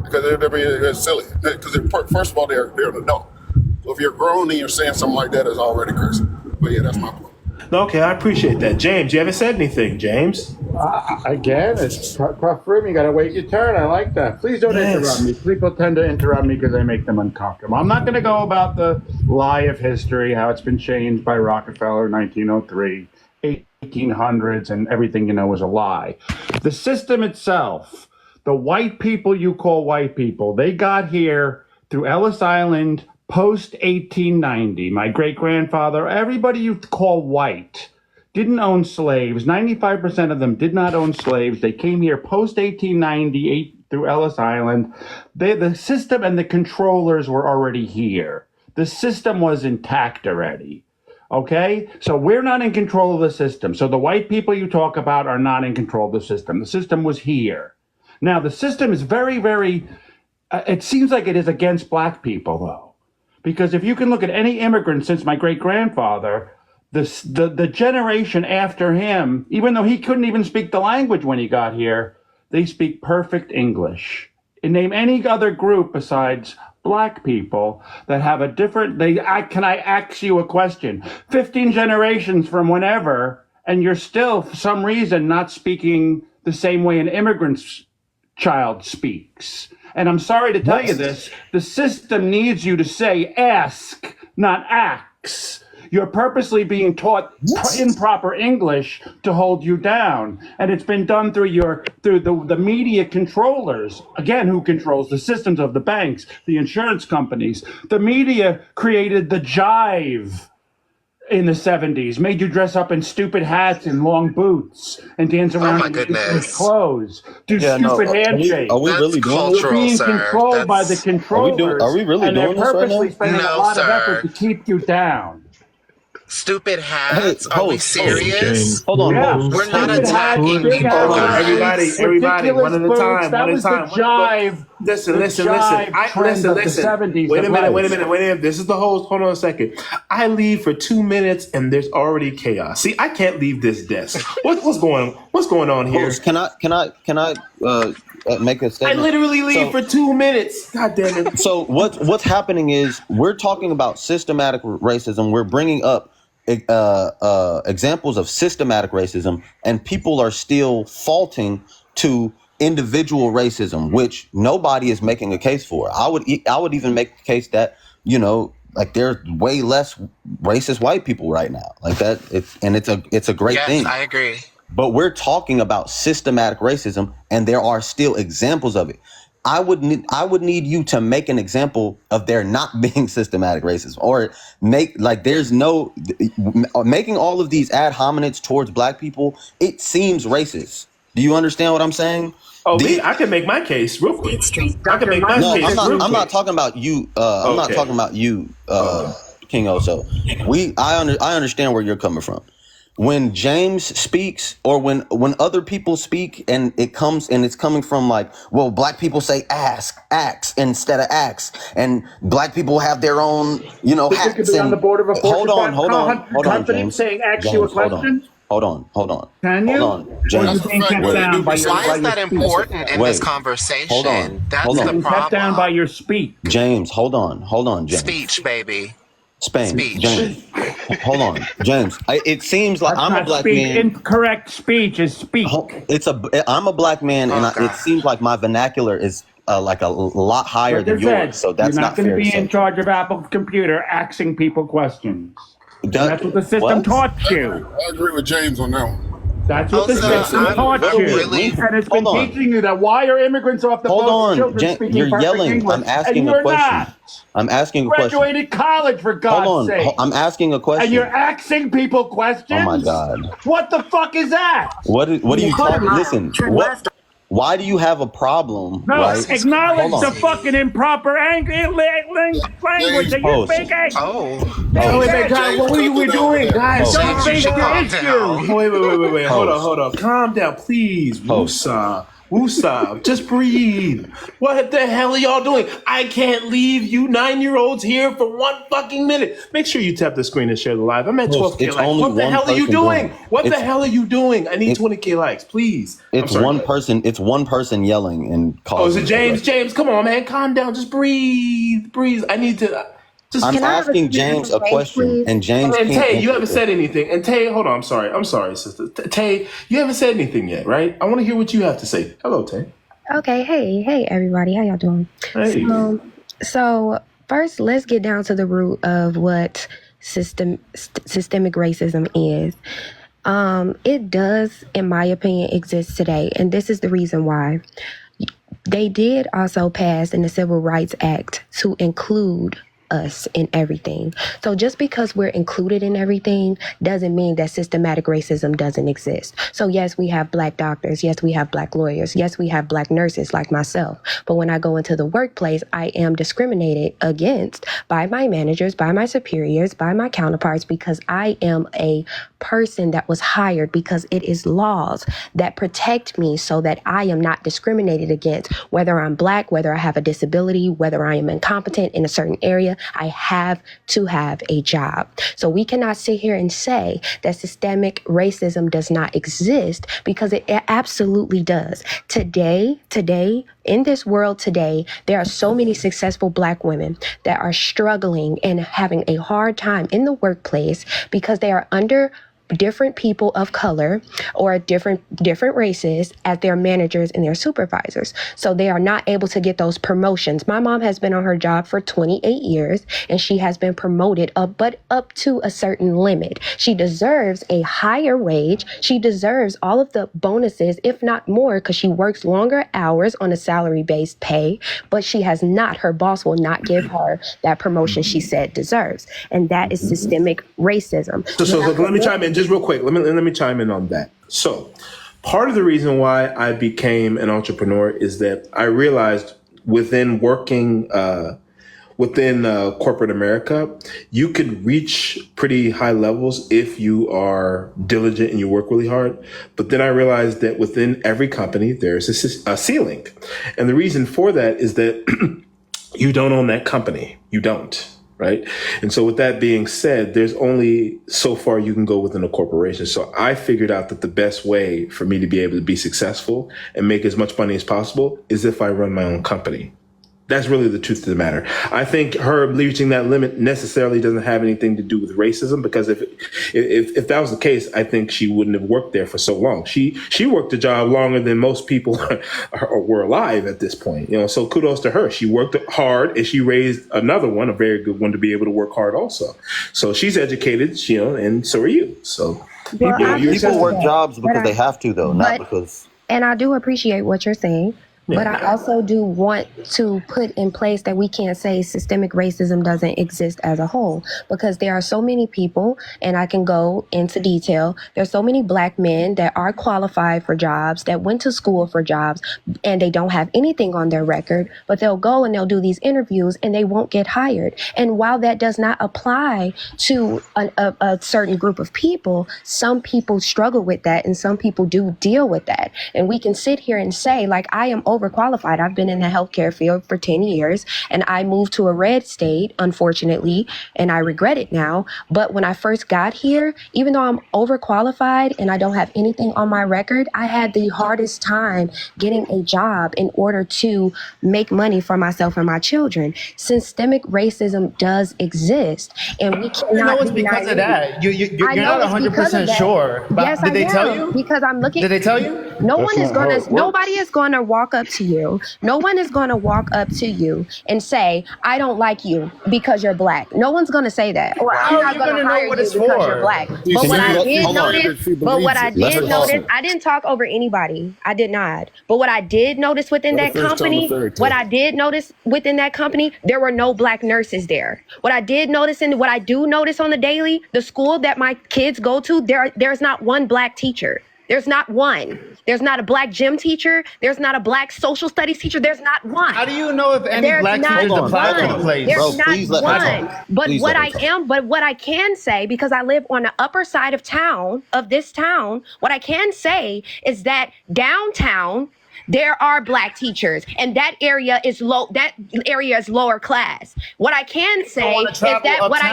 because it's silly. Because first of all, they're an adult. So if you're grown and you're saying something like that, it's already crazy. But yeah, that's my point. Okay, I appreciate that. James, you haven't said anything, James. Again, it's tough room. You got to wait your turn. I like that. Please don't interrupt me. People tend to interrupt me because I make them uncomfortable. I'm not going to go about the lie of history, how it's been changed by Rockefeller, 1903, 1800s, and everything was a lie. The system itself, the white people you call white people, they got here through Ellis Island post 1890. My great-grandfather, everybody you call white, didn't own slaves. 95% of them did not own slaves. They came here post 1898 through Ellis Island. The system and the controllers were already here. The system was intact already. Okay? So we're not in control of the system. So the white people you talk about are not in control of the system. The system was here. Now, the system is very, very, it seems like it is against black people, though. Because if you can look at any immigrant since my great-grandfather, the generation after him, even though he couldn't even speak the language when he got here, they speak perfect English. And name any other group besides black people that have a different, can I ask you a question? 15 generations from whenever, and you're still, for some reason, not speaking the same way an immigrant's child speaks. And I'm sorry to tell you this, the system needs you to say ask, not ax. You're purposely being taught improper English to hold you down. And it's been done through the media controllers. Again, who controls the systems of the banks, the insurance companies. The media created the jive in the 70s, made you dress up in stupid hats and long boots and dance around in stupid clothes, do stupid handshakes. Are we really doing this? You're being controlled by the controllers. Are we really doing this right now? And they're purposely spending a lot of effort to keep you down. Stupid hats? Are we serious? Hold on. Yeah. We're not attacking people, guys. Everybody, one at a time. That was the jive. Listen. Wait a minute. This is the host. Hold on a second. I leave for 2 minutes and there's already chaos. See, I can't leave this desk. What's going on here? Host, can I make a statement? I literally leave for 2 minutes. God damn it. So what's happening is we're talking about systematic racism. We're bringing up examples of systematic racism, and people are still faulting to individual racism, which nobody is making a case for. I would even make the case that like there's way less racist white people right now, like that. It's a great thing. Yes, I agree. But we're talking about systematic racism, and there are still examples of it. I would need you to make an example of there not being systematic racism, or making all of these ad hominems towards black people. It seems racist. Do you understand what I'm saying? I can make my case real quick. I'm not talking about you. I'm not talking about you, King Osa. I understand where you're coming from. When James speaks, or when other people speak, and it's coming from like, well, black people say ask instead of ax, and black people have their own, hats. Could be on the board of a hold on, company saying ask you a question. Hold on. Can you? Hold on, James. Why is that important in this conversation? Hold on. That's hold on. the problem. Cut down by your speech. James, hold on, James. Speech, baby. James. Hold on, James. It seems like I'm a black man. Incorrect speech is speak. I'm a black man, and it seems like my vernacular is like a lot higher than yours. So that's not fair. You're not going to be in charge of Apple's computer asking people questions. That's what the system taught you. I agree with James on that one. That's what the Osa, system I'm taught you. really. And it's been Hold on. teaching you that why are immigrants off the Hold boat, on, children Jen, speaking you're perfect yelling. English, I'm asking and a you're question. not. I'm asking a question. Graduated college, for God's Hold on. sake. I'm asking a question. And you're asking people questions? Oh my God. What the fuck is that? What are you talking? Listen, why do you have a problem, No, right? acknowledge Hold the on. fucking improper language that you're speaking. Oh, Wait, guys, what were we doing? Guys, don't James, you face should the calm issue. down. Wait. Hold on. Calm down, please. Woosah, just breathe. What the hell are y'all doing? I can't leave you 9-year-olds here for 1 fucking minute. Make sure you tap the screen and share the live. I'm at 12K likes. What the hell are you doing? What the hell are you doing? I need 20K likes, please. It's one person. It's one person yelling and calling. Oh, is it James? James, come on, man, calm down. Just breathe. I need to. I'm asking James a question, and James and can't Tay, you answer haven't it. said anything. And Tay, hold on. I'm sorry, sister. Tay, you haven't said anything yet, right? I want to hear what you have to say. Hello, Tay. Okay, hey everybody, how y'all doing? Hey. So first, let's get down to the root of what systemic racism is. It does, in my opinion, exist today, and this is the reason why. They did also pass in the Civil Rights Act to include us in everything. So just because we're included in everything doesn't mean that systematic racism doesn't exist. So yes, we have Black doctors. Yes, we have Black lawyers. Yes, we have Black nurses like myself. But when I go into the workplace, I am discriminated against by my managers, by my superiors, by my counterparts, because I am a person that was hired because it is laws that protect me so that I am not discriminated against, whether I'm Black, whether I have a disability, whether I am incompetent in a certain area. I have to have a job. So we cannot sit here and say that systemic racism does not exist, because it absolutely does. Today, in this world today, there are so many successful Black women that are struggling and having a hard time in the workplace because they are under different people of color or different races as their managers and their supervisors. So they are not able to get those promotions. My mom has been on her job for 28 years and she has been promoted but up to a certain limit. She deserves a higher wage. She deserves all of the bonuses, if not more, because she works longer hours on a salary-based pay, but she has not. Her boss will not give her that promotion she said deserves. And that is systemic racism. So let me chime in just real quick. Let me chime in on that. So part of the reason why I became an entrepreneur is that I realized within working within corporate America, you could reach pretty high levels if you are diligent and you work really hard. But then I realized that within every company, there's a ceiling. And the reason for that is that you don't own that company. You don't. Right. And so with that being said, there's only so far you can go within a corporation. So I figured out that the best way for me to be able to be successful and make as much money as possible is if I run my own company. That's really the truth of the matter. I think her reaching that limit necessarily doesn't have anything to do with racism, because if that was the case, I think she wouldn't have worked there for so long. She worked a job longer than most people were alive at this point. So kudos to her. She worked hard and she raised another one, a very good one, to be able to work hard also. So she's educated, and so are you. So people work jobs because they have to, though, not because. And I do appreciate what you're saying. But I also do want to put in place that we can't say systemic racism doesn't exist as a whole, because there are so many people, and I can go into detail, there's so many Black men that are qualified for jobs, that went to school for jobs, and they don't have anything on their record, but they'll go and they'll do these interviews and they won't get hired. And while that does not apply to a certain group of people, some people struggle with that and some people do deal with that. And we can sit here and say, like, I am overqualified. I've been in the healthcare field for 10 years and I moved to a red state, unfortunately, and I regret it now. But when I first got here, even though I'm overqualified and I don't have anything on my record, I had the hardest time getting a job in order to make money for myself and my children. Systemic racism does exist, and we cannot. You know it's because of that. You're not 100% sure. But Yes, did they tell am, you? Because I'm looking. Did they tell you? Nobody is gonna walk up to you. No one is gonna walk up to you and say, I don't like you because you're black. No one's gonna say that. Or I'm not gonna hire you because you're black. But what I did notice, I didn't talk over anybody. I did not. But what I did notice within that company, there were no black nurses there. What I did notice and what I do notice on the daily, the school that my kids go to, there's not one black teacher. There's not one. There's not a black gym teacher. There's not a black social studies teacher. There's not one. How do you know if any black teachers apply to the place? There's not one. But what I can say, because I live on the upper side of this town, what I can say is that downtown, there are black teachers, and that area is lower class. What I can say is that what I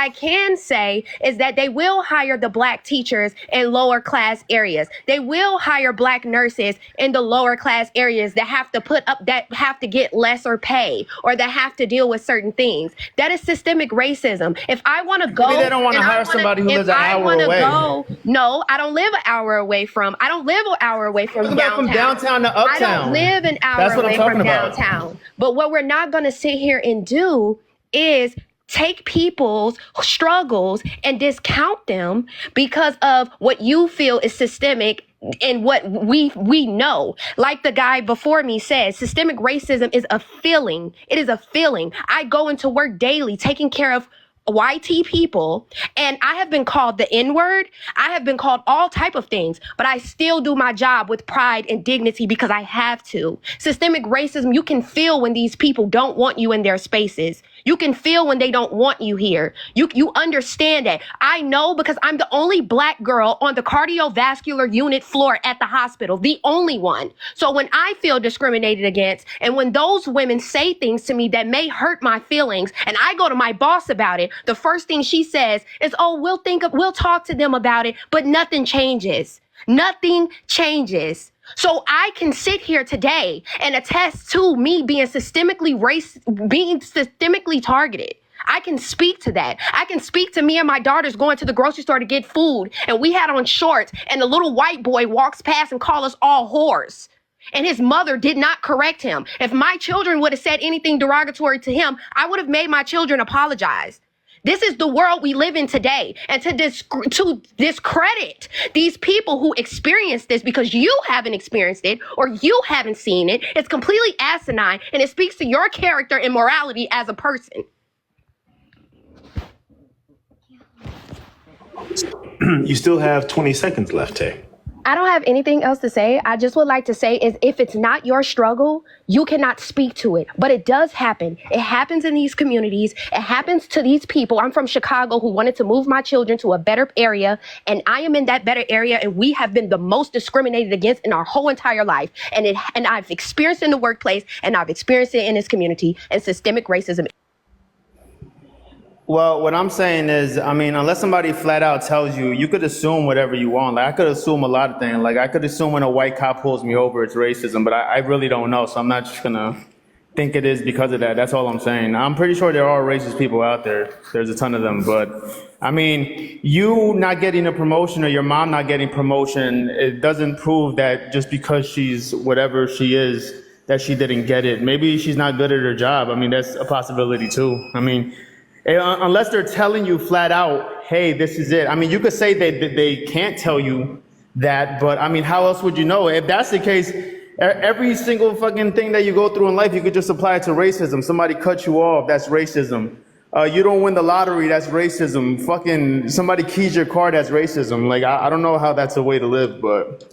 can say is that they will hire the black teachers in lower class areas. They will hire black nurses in the lower class areas that have to get lesser pay or that have to deal with certain things. That is systemic racism. If I want to go, maybe they don't want to hire somebody who lives an hour away. No, I don't live an hour away from. I don't live an hour away from downtown. From downtown to uptown. I don't live an hour away from downtown. But what we're not going to sit here and do is take people's struggles and discount them because of what you feel is systemic and what we know. Like the guy before me said, systemic racism is a feeling. It is a feeling. I go into work daily taking care of YT people, and I have been called the N-word. I have been called all type of things, but I still do my job with pride and dignity because I have to. Systemic racism, you can feel when these people don't want you in their spaces. You can feel when they don't want you here. You understand that. I know because I'm the only black girl on the cardiovascular unit floor at the hospital, the only one. So when I feel discriminated against and when those women say things to me that may hurt my feelings and I go to my boss about it, the first thing she says is, oh, we'll talk to them about it, but nothing changes. Nothing changes. So I can sit here today and attest to me being systemically targeted. I can speak to that. I can speak to me and my daughters going to the grocery store to get food, and we had on shorts, and the little white boy walks past and calls us all whores. And his mother did not correct him. If my children would have said anything derogatory to him, I would have made my children apologize. This is the world we live in today. And to discredit these people who experience this because you haven't experienced it or you haven't seen it, it's completely asinine, and it speaks to your character and morality as a person. You still have 20 seconds left, Tay. I don't have anything else to say. I just would like to say is if it's not your struggle, you cannot speak to it. But it does happen. It happens in these communities. It happens to these people. I'm from Chicago who wanted to move my children to a better area. And I am in that better area. And we have been the most discriminated against in our whole entire life. And I've experienced it in the workplace and I've experienced it in this community and systemic racism. Well, what I'm saying is, I mean, unless somebody flat out tells you, you could assume whatever you want. Like, I could assume a lot of things. Like, I could assume when a white cop pulls me over, it's racism, but I really don't know. So I'm not just gonna think it is because of that. That's all I'm saying. I'm pretty sure there are racist people out there. There's a ton of them. But, I mean, you not getting a promotion or your mom not getting promotion, it doesn't prove that just because she's whatever she is, that she didn't get it. Maybe she's not good at her job. I mean, that's a possibility too. I mean, unless they're telling you flat out, hey, this is it. I mean, you could say that they can't tell you that, but I mean, how else would you know? If that's the case, every single fucking thing that you go through in life, you could just apply it to racism. Somebody cuts you off, that's racism. You don't win the lottery, that's racism. Fucking somebody keys your car, that's racism. Like, I don't know how that's a way to live, but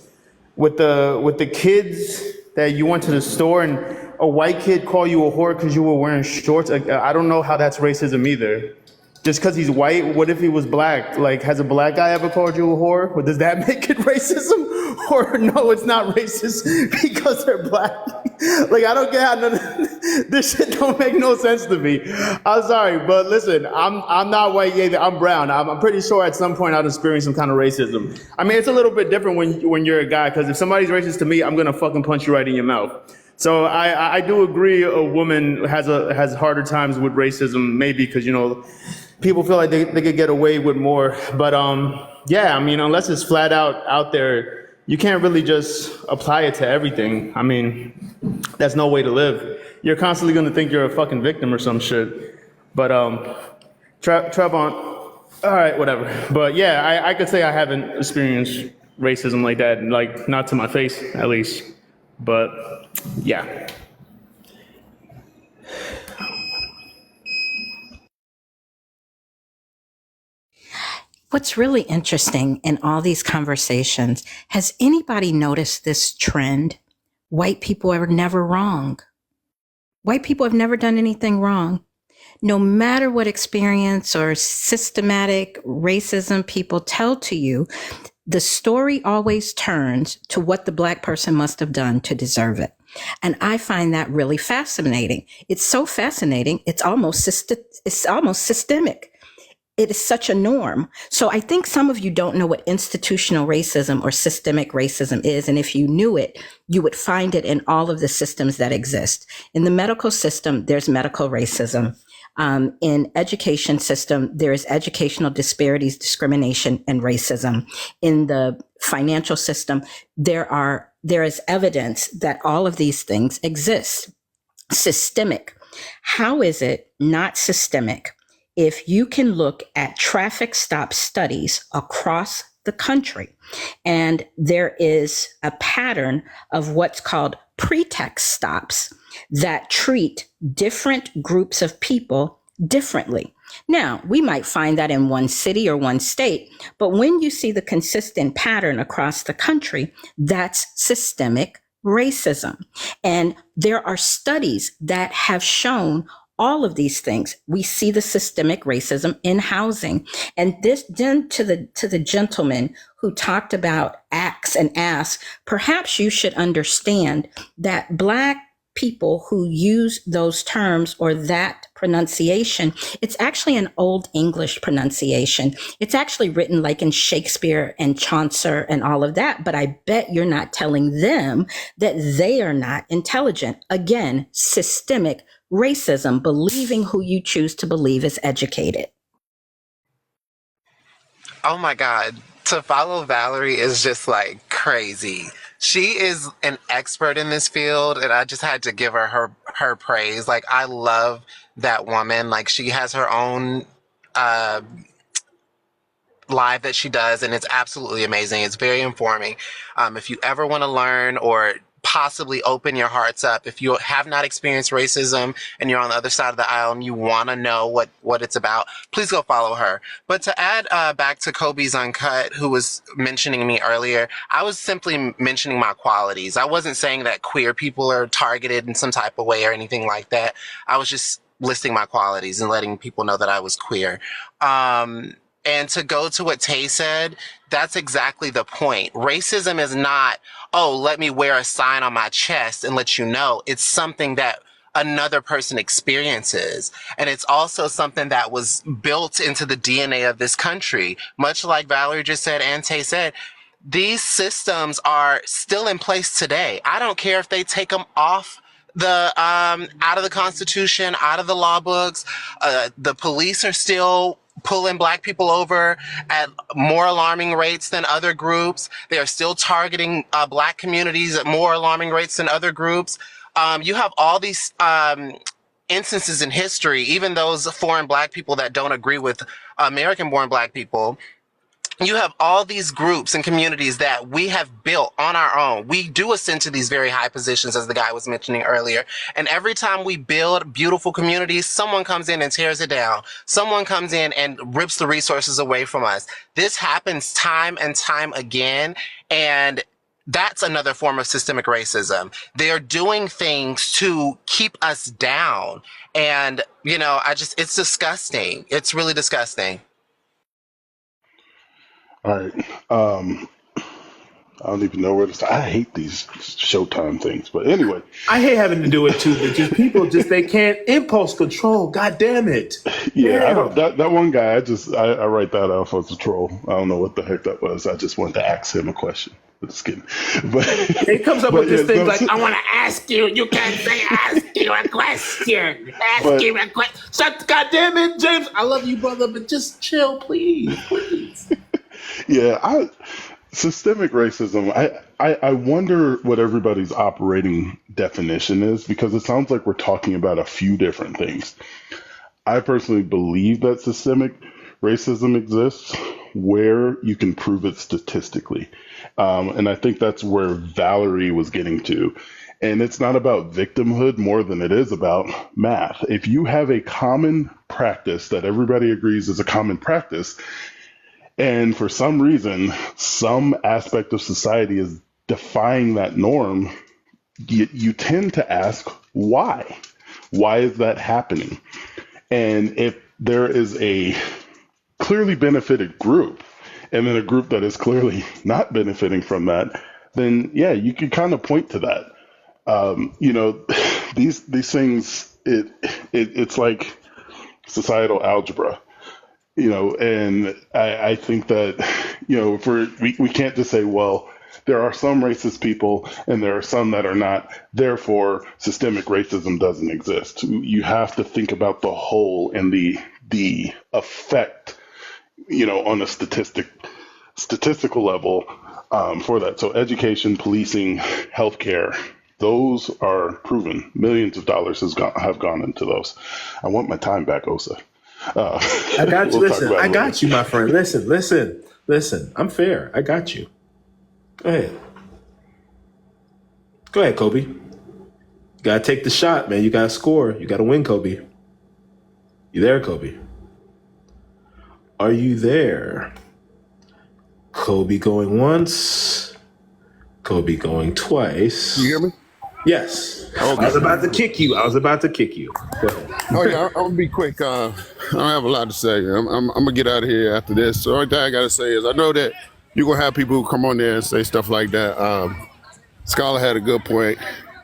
with the kids that you went to the store and a white kid call you a whore because you were wearing shorts, I don't know how that's racism either. Just because he's white, what if he was black? Like, has a black guy ever called you a whore? Or does that make it racism? Or no, it's not racist because they're black? Like, I don't get how this shit don't make no sense to me. I'm sorry, but listen, I'm not white either. I'm brown. I'm pretty sure at some point I've experienced some kind of racism. I mean, it's a little bit different when you're a guy, because if somebody's racist to me, I'm gonna fucking punch you right in your mouth. So I do agree a woman has harder times with racism, maybe because, you know, people feel like they could get away with more. But yeah, I mean, unless it's flat out there, you can't really just apply it to everything. I mean, that's no way to live. You're constantly going to think you're a fucking victim or some shit. But Trevon, all right, whatever. But yeah, I could say I haven't experienced racism like that, like not to my face at least. But yeah. What's really interesting in all these conversations, has anybody noticed this trend? White people are never wrong. White people have never done anything wrong. No matter what experience or systematic racism people tell to you, the story always turns to what the Black person must have done to deserve it. And I find that really fascinating. It's so fascinating, it's almost systemic. It is such a norm. So I think some of you don't know what institutional racism or systemic racism is. And if you knew it, you would find it in all of the systems that exist. In the medical system, there's medical racism. In education system, there is educational disparities, discrimination, and racism. In the financial system, there is evidence that all of these things exist. Systemic. How is it not systemic? If you can look at traffic stop studies across the country, and there is a pattern of what's called pretext stops that treat different groups of people differently. Now, we might find that in one city or one state, but when you see the consistent pattern across the country, that's systemic racism. And there are studies that have shown all of these things. We see the systemic racism in housing. And this then to the gentleman who talked about acts and asks, perhaps you should understand that Black people who use those terms or that pronunciation, it's actually an Old English pronunciation. It's actually written like in Shakespeare and Chaucer and all of that, but I bet you're not telling them that they are not intelligent. Again, systemic racism, believing who you choose to believe is educated. Oh my God. To follow Valerie is just like crazy. She is an expert in this field, and I just had to give her praise. Like, I love that woman. Like, she has her own live that she does, and it's absolutely amazing. It's very informing. If you ever want to learn or possibly open your hearts up, if you have not experienced racism and you're on the other side of the aisle and you want to know what it's about, please go follow her. But to add back to Kobe's Uncut, who was mentioning me earlier, I was simply mentioning my qualities. I wasn't saying that queer people are targeted in some type of way or anything like that. I was just listing my qualities and letting people know that I was queer. And to go to what Tay said, that's exactly the point. Racism is not, oh, let me wear a sign on my chest and let you know. It's something that another person experiences. And it's also something that was built into the DNA of this country. Much like Valerie just said and Tay said, these systems are still in place today. I don't care if they take them off the out of the Constitution, out of the law books. The police are still pulling Black people over at more alarming rates than other groups. They are still targeting Black communities at more alarming rates than other groups. You have all these instances in history, even those foreign Black people that don't agree with American-born Black people. You have all these groups and communities that we have built on our own. We do ascend to these very high positions, as the guy was mentioning earlier. And every time we build beautiful communities, someone comes in and tears it down. Someone comes in and rips the resources away from us. This happens time and time again. And that's another form of systemic racism. They're doing things to keep us down. And, you know, it's disgusting. It's really disgusting. All right. I don't even know where to start. I hate these Showtime things, but anyway. I hate having to do it too. But just people, they can't impulse control. God damn it. Yeah, Damn. I don't. That one guy, I write that off as a troll. I don't know what the heck that was. I just wanted to ask him a question. Just kidding. But he comes up with this thing like, I want to ask you. You can't say ask you a question. Ask you a question. Shut. God damn it, James. I love you, brother, but just chill, please. Yeah, systemic racism. I wonder what everybody's operating definition is, because it sounds like we're talking about a few different things. I personally believe that systemic racism exists where you can prove it statistically. And I think that's where Valerie was getting to. And it's not about victimhood more than it is about math. If you have a common practice that everybody agrees is a common practice, and for some reason, some aspect of society is defying that norm, you tend to ask why. Why is that happening? And if there is a clearly benefited group and then a group that is clearly not benefiting from that, then yeah, you can kind of point to that. These things, it's like societal algebra. And I think that, we can't just say, well, there are some racist people and there are some that are not, therefore systemic racism doesn't exist. You have to think about the whole and the effect, on a statistical level for that. So education, policing, healthcare, those are proven. Millions of dollars have gone into those. I want my time back, Osa. I got you. Listen, I got you, my friend. Listen. I'm fair. I got you. Go ahead, Kobe. You gotta take the shot, man. You gotta score. You gotta win, Kobe. You there, Kobe? Are you there? Kobe going once. Kobe going twice. You hear me? Yes. Okay. I was about to kick you. Go ahead. Oh yeah, I'm gonna be quick. I don't have a lot to say. I'm gonna get out of here after this. So the only thing I gotta say is I know that you're gonna have people who come on there and say stuff like that. Scholar had a good point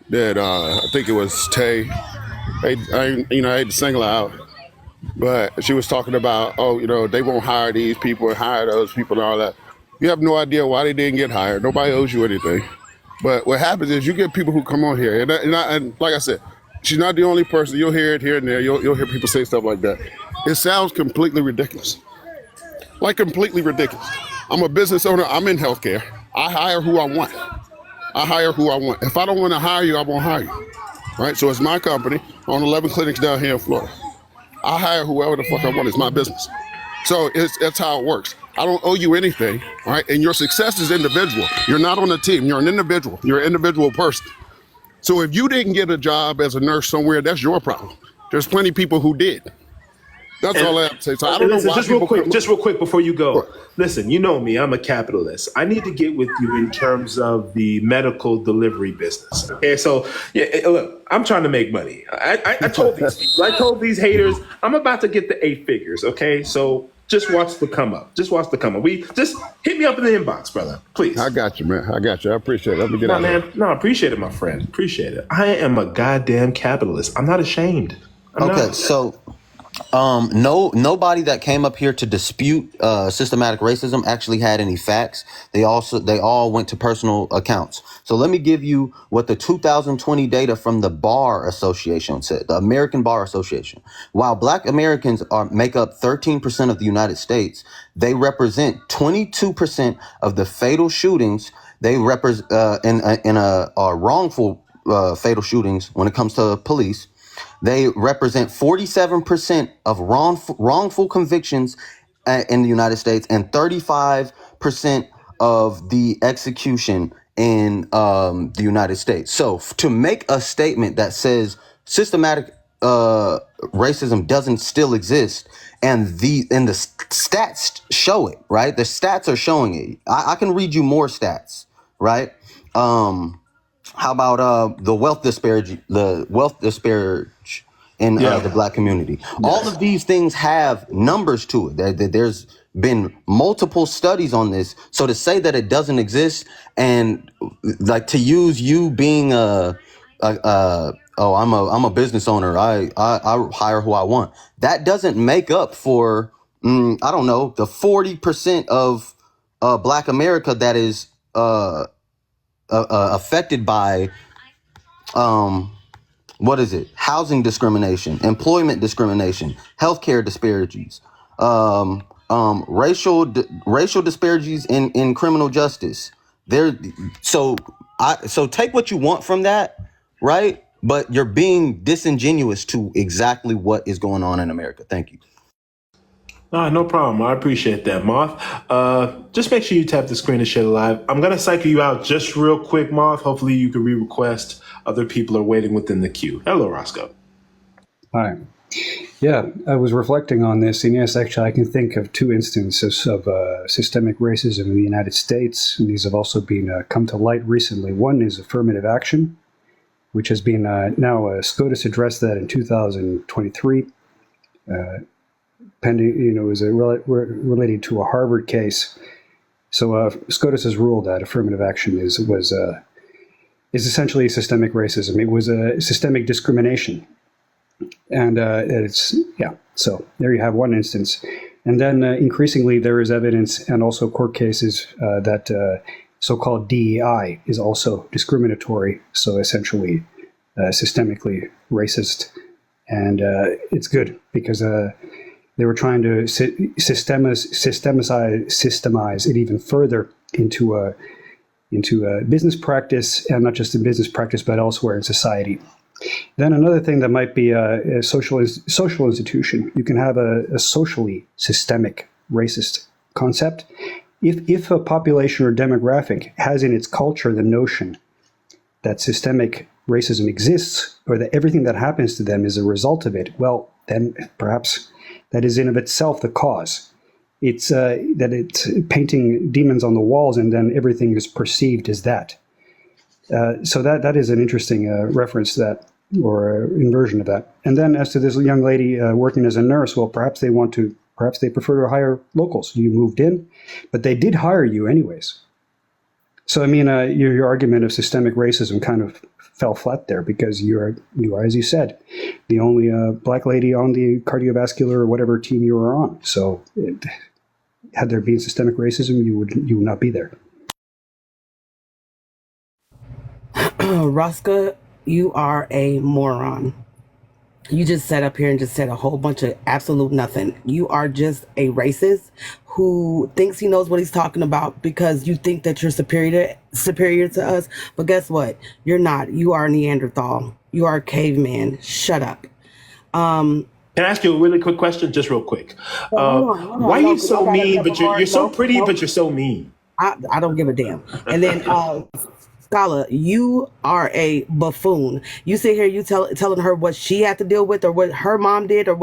that I think it was Tay. I hate to single her out, but she was talking about, they won't hire these people and hire those people and all that. You have no idea why they didn't get hired. Nobody owes you anything. But what happens is you get people who come on here, and like I said, she's not the only person. You'll hear it here and there. You'll hear people say stuff like that. It sounds completely ridiculous. Like completely ridiculous. I'm a business owner. I'm in healthcare. I hire who I want. If I don't want to hire you, I won't hire you. Right? So it's my company. I own 11 clinics down here in Florida. I hire whoever the fuck I want. It's my business. So that's how it works. I don't owe you anything, all right? And your success is individual. You're not on a team. You're an individual. You're an individual person. So if you didn't get a job as a nurse somewhere, that's your problem. There's plenty of people who did. That's all I have to say. So I don't know why just real quick before you go. Listen, you know me, I'm a capitalist. I need to get with you in terms of the medical delivery business. Okay, so look, I'm trying to make money. I told these haters, I'm about to get the 8 figures. Okay, so just watch the come up. We just hit me up in the inbox, brother. Please. I got you, man. I appreciate it. Let me get out of here. No, I appreciate it, my friend. Appreciate it. I am a goddamn capitalist. I'm not ashamed. So nobody that came up here to dispute systematic racism actually had any facts. They all went to personal accounts. So let me give you what the 2020 data from the Bar Association said, the American Bar Association. While Black Americans make up 13% of the United States, they represent 22% of the fatal shootings. They represent in a wrongful fatal shootings when it comes to police. They represent 47% of wrongful convictions in the United States and 35% of the execution in the United States. So to make a statement that says systematic racism doesn't still exist, and the stats show it, right? The stats are showing it. I can read you more stats, right? How about the wealth disparity in the Black community? Yes. All of these things have numbers to it. There's been multiple studies on this. So to say that it doesn't exist and like to use you being I'm a business owner, I hire who I want, that doesn't make up for the 40% of Black America that is affected by housing discrimination, employment discrimination, healthcare disparities, racial disparities in criminal justice. So take what you want from that, right? But you're being disingenuous to exactly what is going on in America. Thank you. No problem. I appreciate that, Moth. Just make sure you tap the screen to share the live. I'm going to cycle you out just real quick, Moth. Hopefully you can re-request. Other people are waiting within the queue. Hello, Roscoe. Hi. Yeah, I was reflecting on this, and yes, actually, I can think of two instances of systemic racism in the United States, and these have also been come to light recently. One is affirmative action, which has been now SCOTUS addressed that in 2023. Pending, is related to a Harvard case. So SCOTUS has ruled that affirmative action is essentially systemic racism. It was a systemic discrimination, and So there you have one instance, and then increasingly there is evidence and also court cases that so-called DEI is also discriminatory. So essentially, systemically racist, and it's good because. They were trying to systemize it even further into business practice, and not just in business practice, but elsewhere in society. Then another thing that might be a social institution, you can have a socially systemic racist concept. If a population or demographic has in its culture the notion that systemic racism exists, or that everything that happens to them is a result of it, well, then perhaps that is in of itself the cause. It's that it's painting demons on the walls, and then everything is perceived as that. So that is an interesting reference to that, or inversion of that. And then as to this young lady working as a nurse, well, perhaps they prefer to hire locals. You moved in, but they did hire you anyways. So I mean, your argument of systemic racism kind of fell flat there, because you are, as you said, the only black lady on the cardiovascular or whatever team you were on. So had there been systemic racism, you would not be there. Rosca, you are a moron. You just sat up here and just said a whole bunch of absolute nothing. You are just a racist who thinks he knows what he's talking about because you think that you're superior to us. But guess what? You're not. You are a Neanderthal. You are a caveman. Shut up. Can I ask you a really quick question, just real quick? Why are you so mean? But you're so pretty, but you're so mean. I don't give a damn. And then Scala, you are a buffoon. You sit here, you telling her what she had to deal with, or what her mom did, or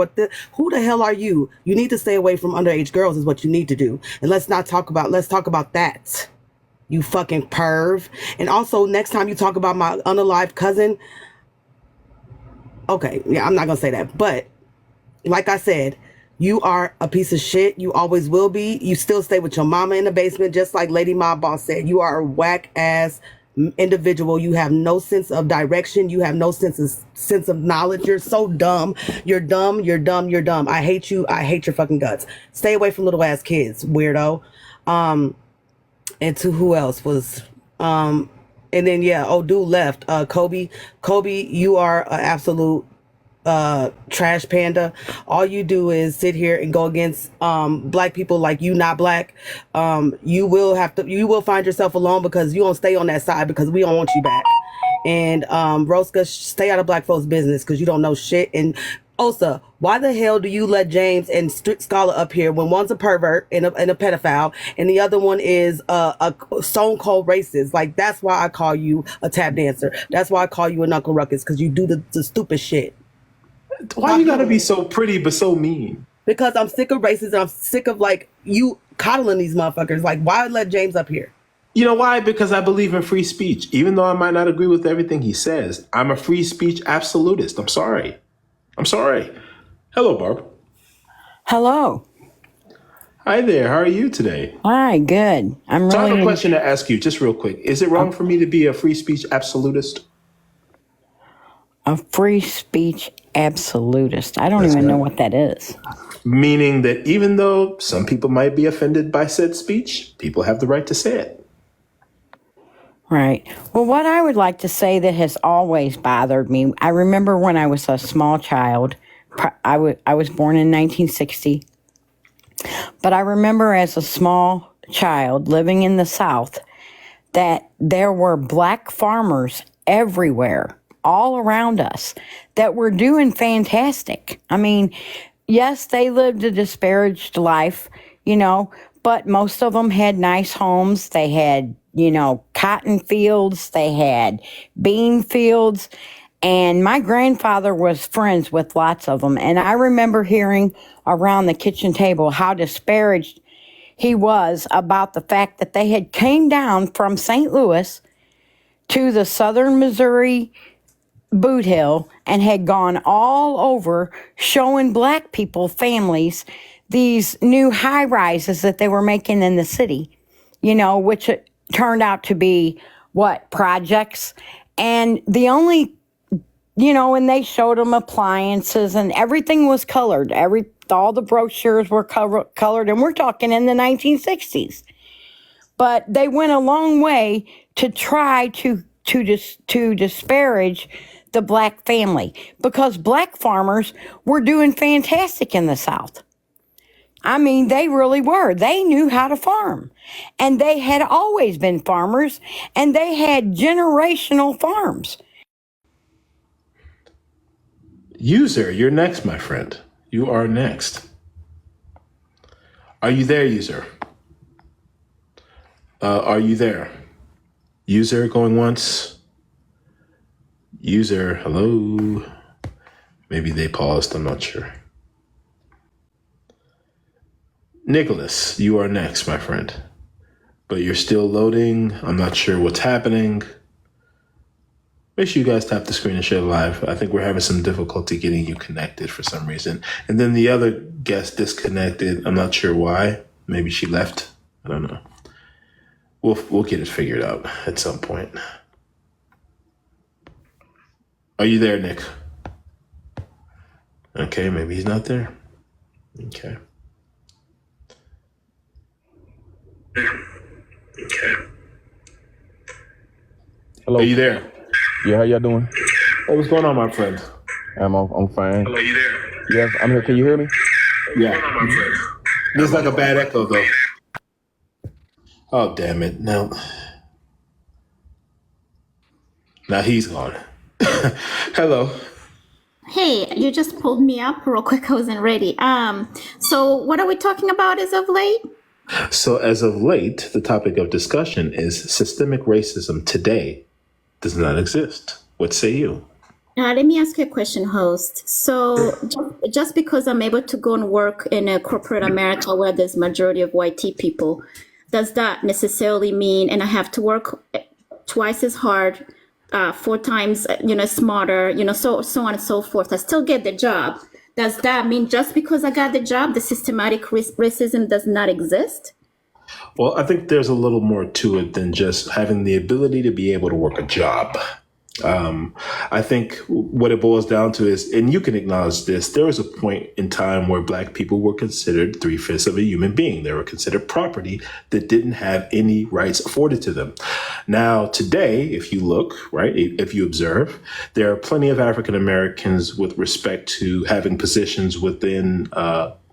who the hell are you? You need to stay away from underage girls is what you need to do. And let's talk about that. You fucking perv. And also, next time you talk about my unalived cousin, okay, yeah, I'm not gonna say that. But like I said, you are a piece of shit. You always will be. You still stay with your mama in the basement, just like Lady Mob Boss said. You are a whack ass individual. You have no sense of direction. You have no sense of knowledge. You're so dumb. You're dumb. You're dumb. You're dumb. I hate you. I hate your fucking guts. Stay away from little ass kids, weirdo. And to who else was and then dude left. Kobe, you are an absolute trash panda. All you do is sit here and go against black people like you not black. You will find yourself alone because you don't stay on that side because we don't want you back. And Rosca, stay out of black folks' business because you don't know shit. And Osa, why the hell do you let James and Scholar up here when one's a pervert and a pedophile and the other one is a stone cold racist? Like, that's why I call you a tap dancer. That's why I call you a knuckle ruckus, because you do the stupid shit. Why you gotta be so pretty but so mean? Because I'm sick of racism. I'm sick of you coddling these motherfuckers. Like, why let James up here? You know why? Because I believe in free speech. Even though I might not agree with everything he says, I'm a free speech absolutist. I'm sorry. Hello, Barb. Hello. Hi there. How are you today? Hi, good. So I have a question to ask you, just real quick. Is it wrong for me to be a free speech absolutist? A free speech absolutist. I don't even know what that is. Meaning that even though some people might be offended by said speech, people have the right to say it. Right. Well, what I would like to say that has always bothered me, I remember when I was a small child, I was born in 1960, But I remember as a small child living in the South that there were black farmers everywhere, all around us, that were doing fantastic. I mean, yes, they lived a disparaged life, but most of them had nice homes. They had, cotton fields, they had bean fields. And my grandfather was friends with lots of them. And I remember hearing around the kitchen table how disparaged he was about the fact that they had came down from St. Louis to the southern Missouri boot hill and had gone all over showing black people, families, these new high rises that they were making in the city, which it turned out to be projects. And the only, and they showed them appliances and everything was colored. All the brochures were colored, and we're talking in the 1960s. But they went a long way to try to disparage the black family, because black farmers were doing fantastic in the South. I mean, they really were. They knew how to farm, and they had always been farmers, and they had generational farms. User, you're next, my friend. You are next. Are you there, user? Are you there? User going once. User, hello. Maybe they paused, I'm not sure. Nicholas, you are next, my friend. But you're still loading. I'm not sure what's happening. Make sure you guys tap the screen and share live. I think we're having some difficulty getting you connected for some reason. And then the other guest disconnected. I'm not sure why. Maybe she left. I don't know. We'll get it figured out at some point. Are you there, Nick? Okay, maybe he's not there. Okay. Hello. Are you there? Yeah, how y'all doing? Hey, what's going on, my friend? I'm fine. Hello, are you there? Yes, I'm here. Can you hear me? Yeah. There's like a bad echo, though. Oh, damn it. Now he's gone. Hello. Hey, you just pulled me up real quick. I wasn't ready. So what are we talking about as of late? So as of late, the topic of discussion is systemic racism today does not exist. What say you? Let me ask you a question, host. So just because I'm able to go and work in a corporate America where there's majority of white people, does that necessarily mean, and I have to work twice as hard, 4 times, smarter, so on and so forth, I still get the job? Does that mean just because I got the job, the systematic racism does not exist? Well, I think there's a little more to it than just having the ability to be able to work a job. I think what it boils down to is, and you can acknowledge this, there was a point in time where Black people were considered 3/5 of a human being. They were considered property that didn't have any rights afforded to them. Now, today, if you look, right, if you observe, there are plenty of African Americans with respect to having positions within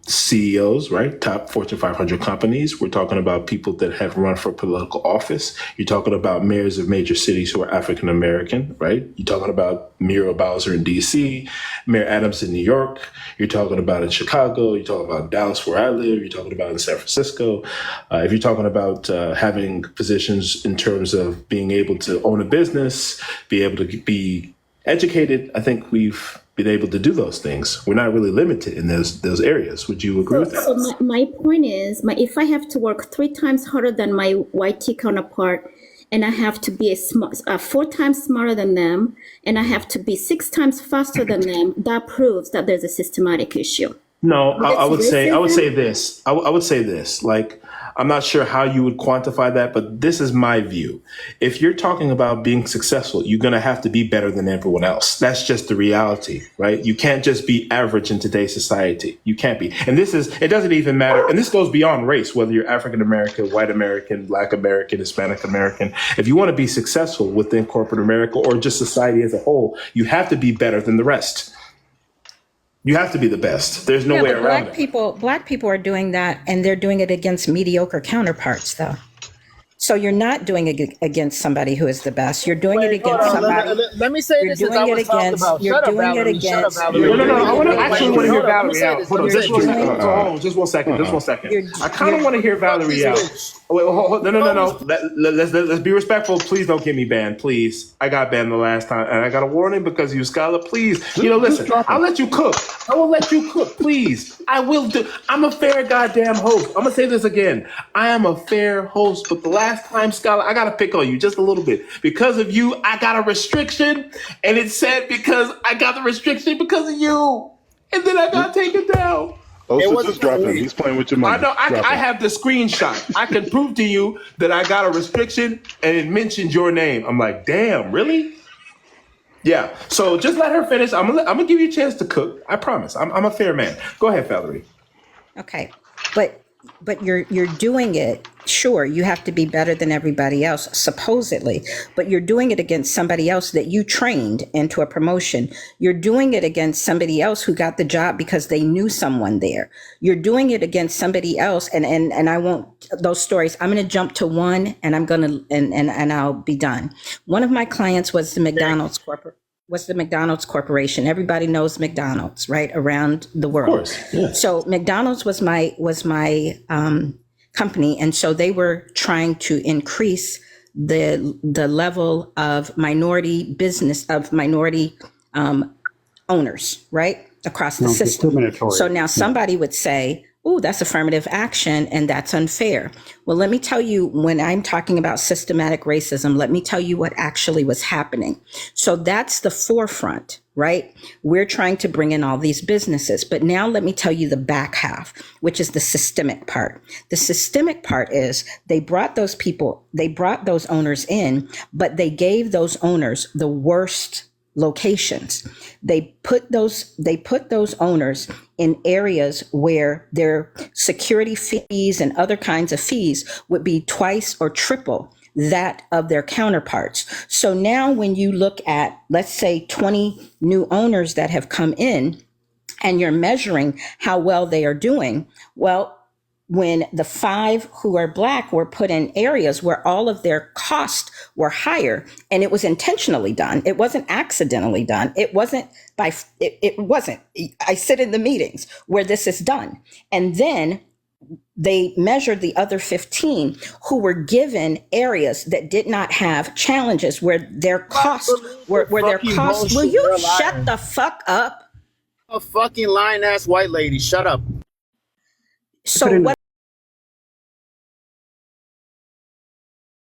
CEOs, right? Top Fortune 500 companies. We're talking about people that have run for political office. You're talking about mayors of major cities who are African American, right? You're talking about Muriel Bowser in DC, Mayor Adams in New York. You're talking about in Chicago. You're talking about Dallas, where I live. You're talking about in San Francisco. If you're talking about having positions in terms of being able to own a business, be able to be educated, I think we've been able to do those things. We're not really limited in those areas. Would you agree with that? So my point is, if I have to work 3 times harder than my white counterpart, and I have to be 4 times smarter than them, and I have to be 6 times faster than them, that proves that there's a systematic issue. No, I would say this. I would say this. Like, I'm not sure how you would quantify that, but this is my view. If you're talking about being successful, you're going to have to be better than everyone else. That's just the reality, right? You can't just be average in today's society. You can't be. And it doesn't even matter. And this goes beyond race, whether you're African American, white American, Black American, Hispanic American. If you want to be successful within corporate America or just society as a whole, you have to be better than the rest. You have to be the best. There's no way but around it. Black people are doing that, and they're doing it against mediocre counterparts, though. So you're not doing it against somebody who is the best. You're doing it against somebody. Let me say this. You're doing it against. You're doing it against. No. I actually want to hear Valerie out. Hold on, just one second. I kind of want to hear Valerie out. Wait, hold, no. Let's be respectful. Please don't get me banned, please. I got banned the last time, and I got a warning because you, Scholar. Please, listen. I'll let you cook. I will let you cook, please. I will do. I'm a fair goddamn host. I'm gonna say this again. I am a fair host, but the last time, Scholar, I gotta pick on you just a little bit. Because of you, I got a restriction, and it said because I got the restriction because of you, and then I got taken down. Oh, so just drop him. He's playing with your money. I know. I have the screenshot. I can prove to you that I got a restriction, and it mentioned your name. I'm like, damn, really? Yeah. So just let her finish. I'm gonna give you a chance to cook. I promise. I'm a fair man. Go ahead, Valerie. Okay, but you're doing it. Sure, you have to be better than everybody else, supposedly, but you're doing it against somebody else that you trained into a promotion. You're doing it against somebody else who got the job because they knew someone there. You're doing it against somebody else, and I won't those stories. I'm going to jump to one, and I'm going to and I'll be done. One of my clients was the McDonald's Corporation. Everybody knows McDonald's, right, around the world. Of course, yeah. So McDonald's was my company, and so they were trying to increase the level of minority owners, right, across the system. So now somebody would say, "Oh, that's affirmative action, and that's unfair." Well, let me tell you, when I'm talking about systematic racism, let me tell you what actually was happening. So that's the forefront, right? We're trying to bring in all these businesses. But now let me tell you the back half, which is the systemic part. The systemic part is they brought those owners in, but they gave those owners the worst locations. They put those owners in areas where their security fees and other kinds of fees would be twice or triple that of their counterparts. So now when you look at, let's say, 20 new owners that have come in, and you're measuring how well they are doing, well, when the 5 who are Black were put in areas where all of their costs were higher, and it was intentionally done. It wasn't accidentally done. It wasn't. I sit in the meetings where this is done. And then they measured the other 15 who were given areas that did not have challenges, where their costs were Will you shut the fuck up? A fucking lying ass white lady. Shut up. So what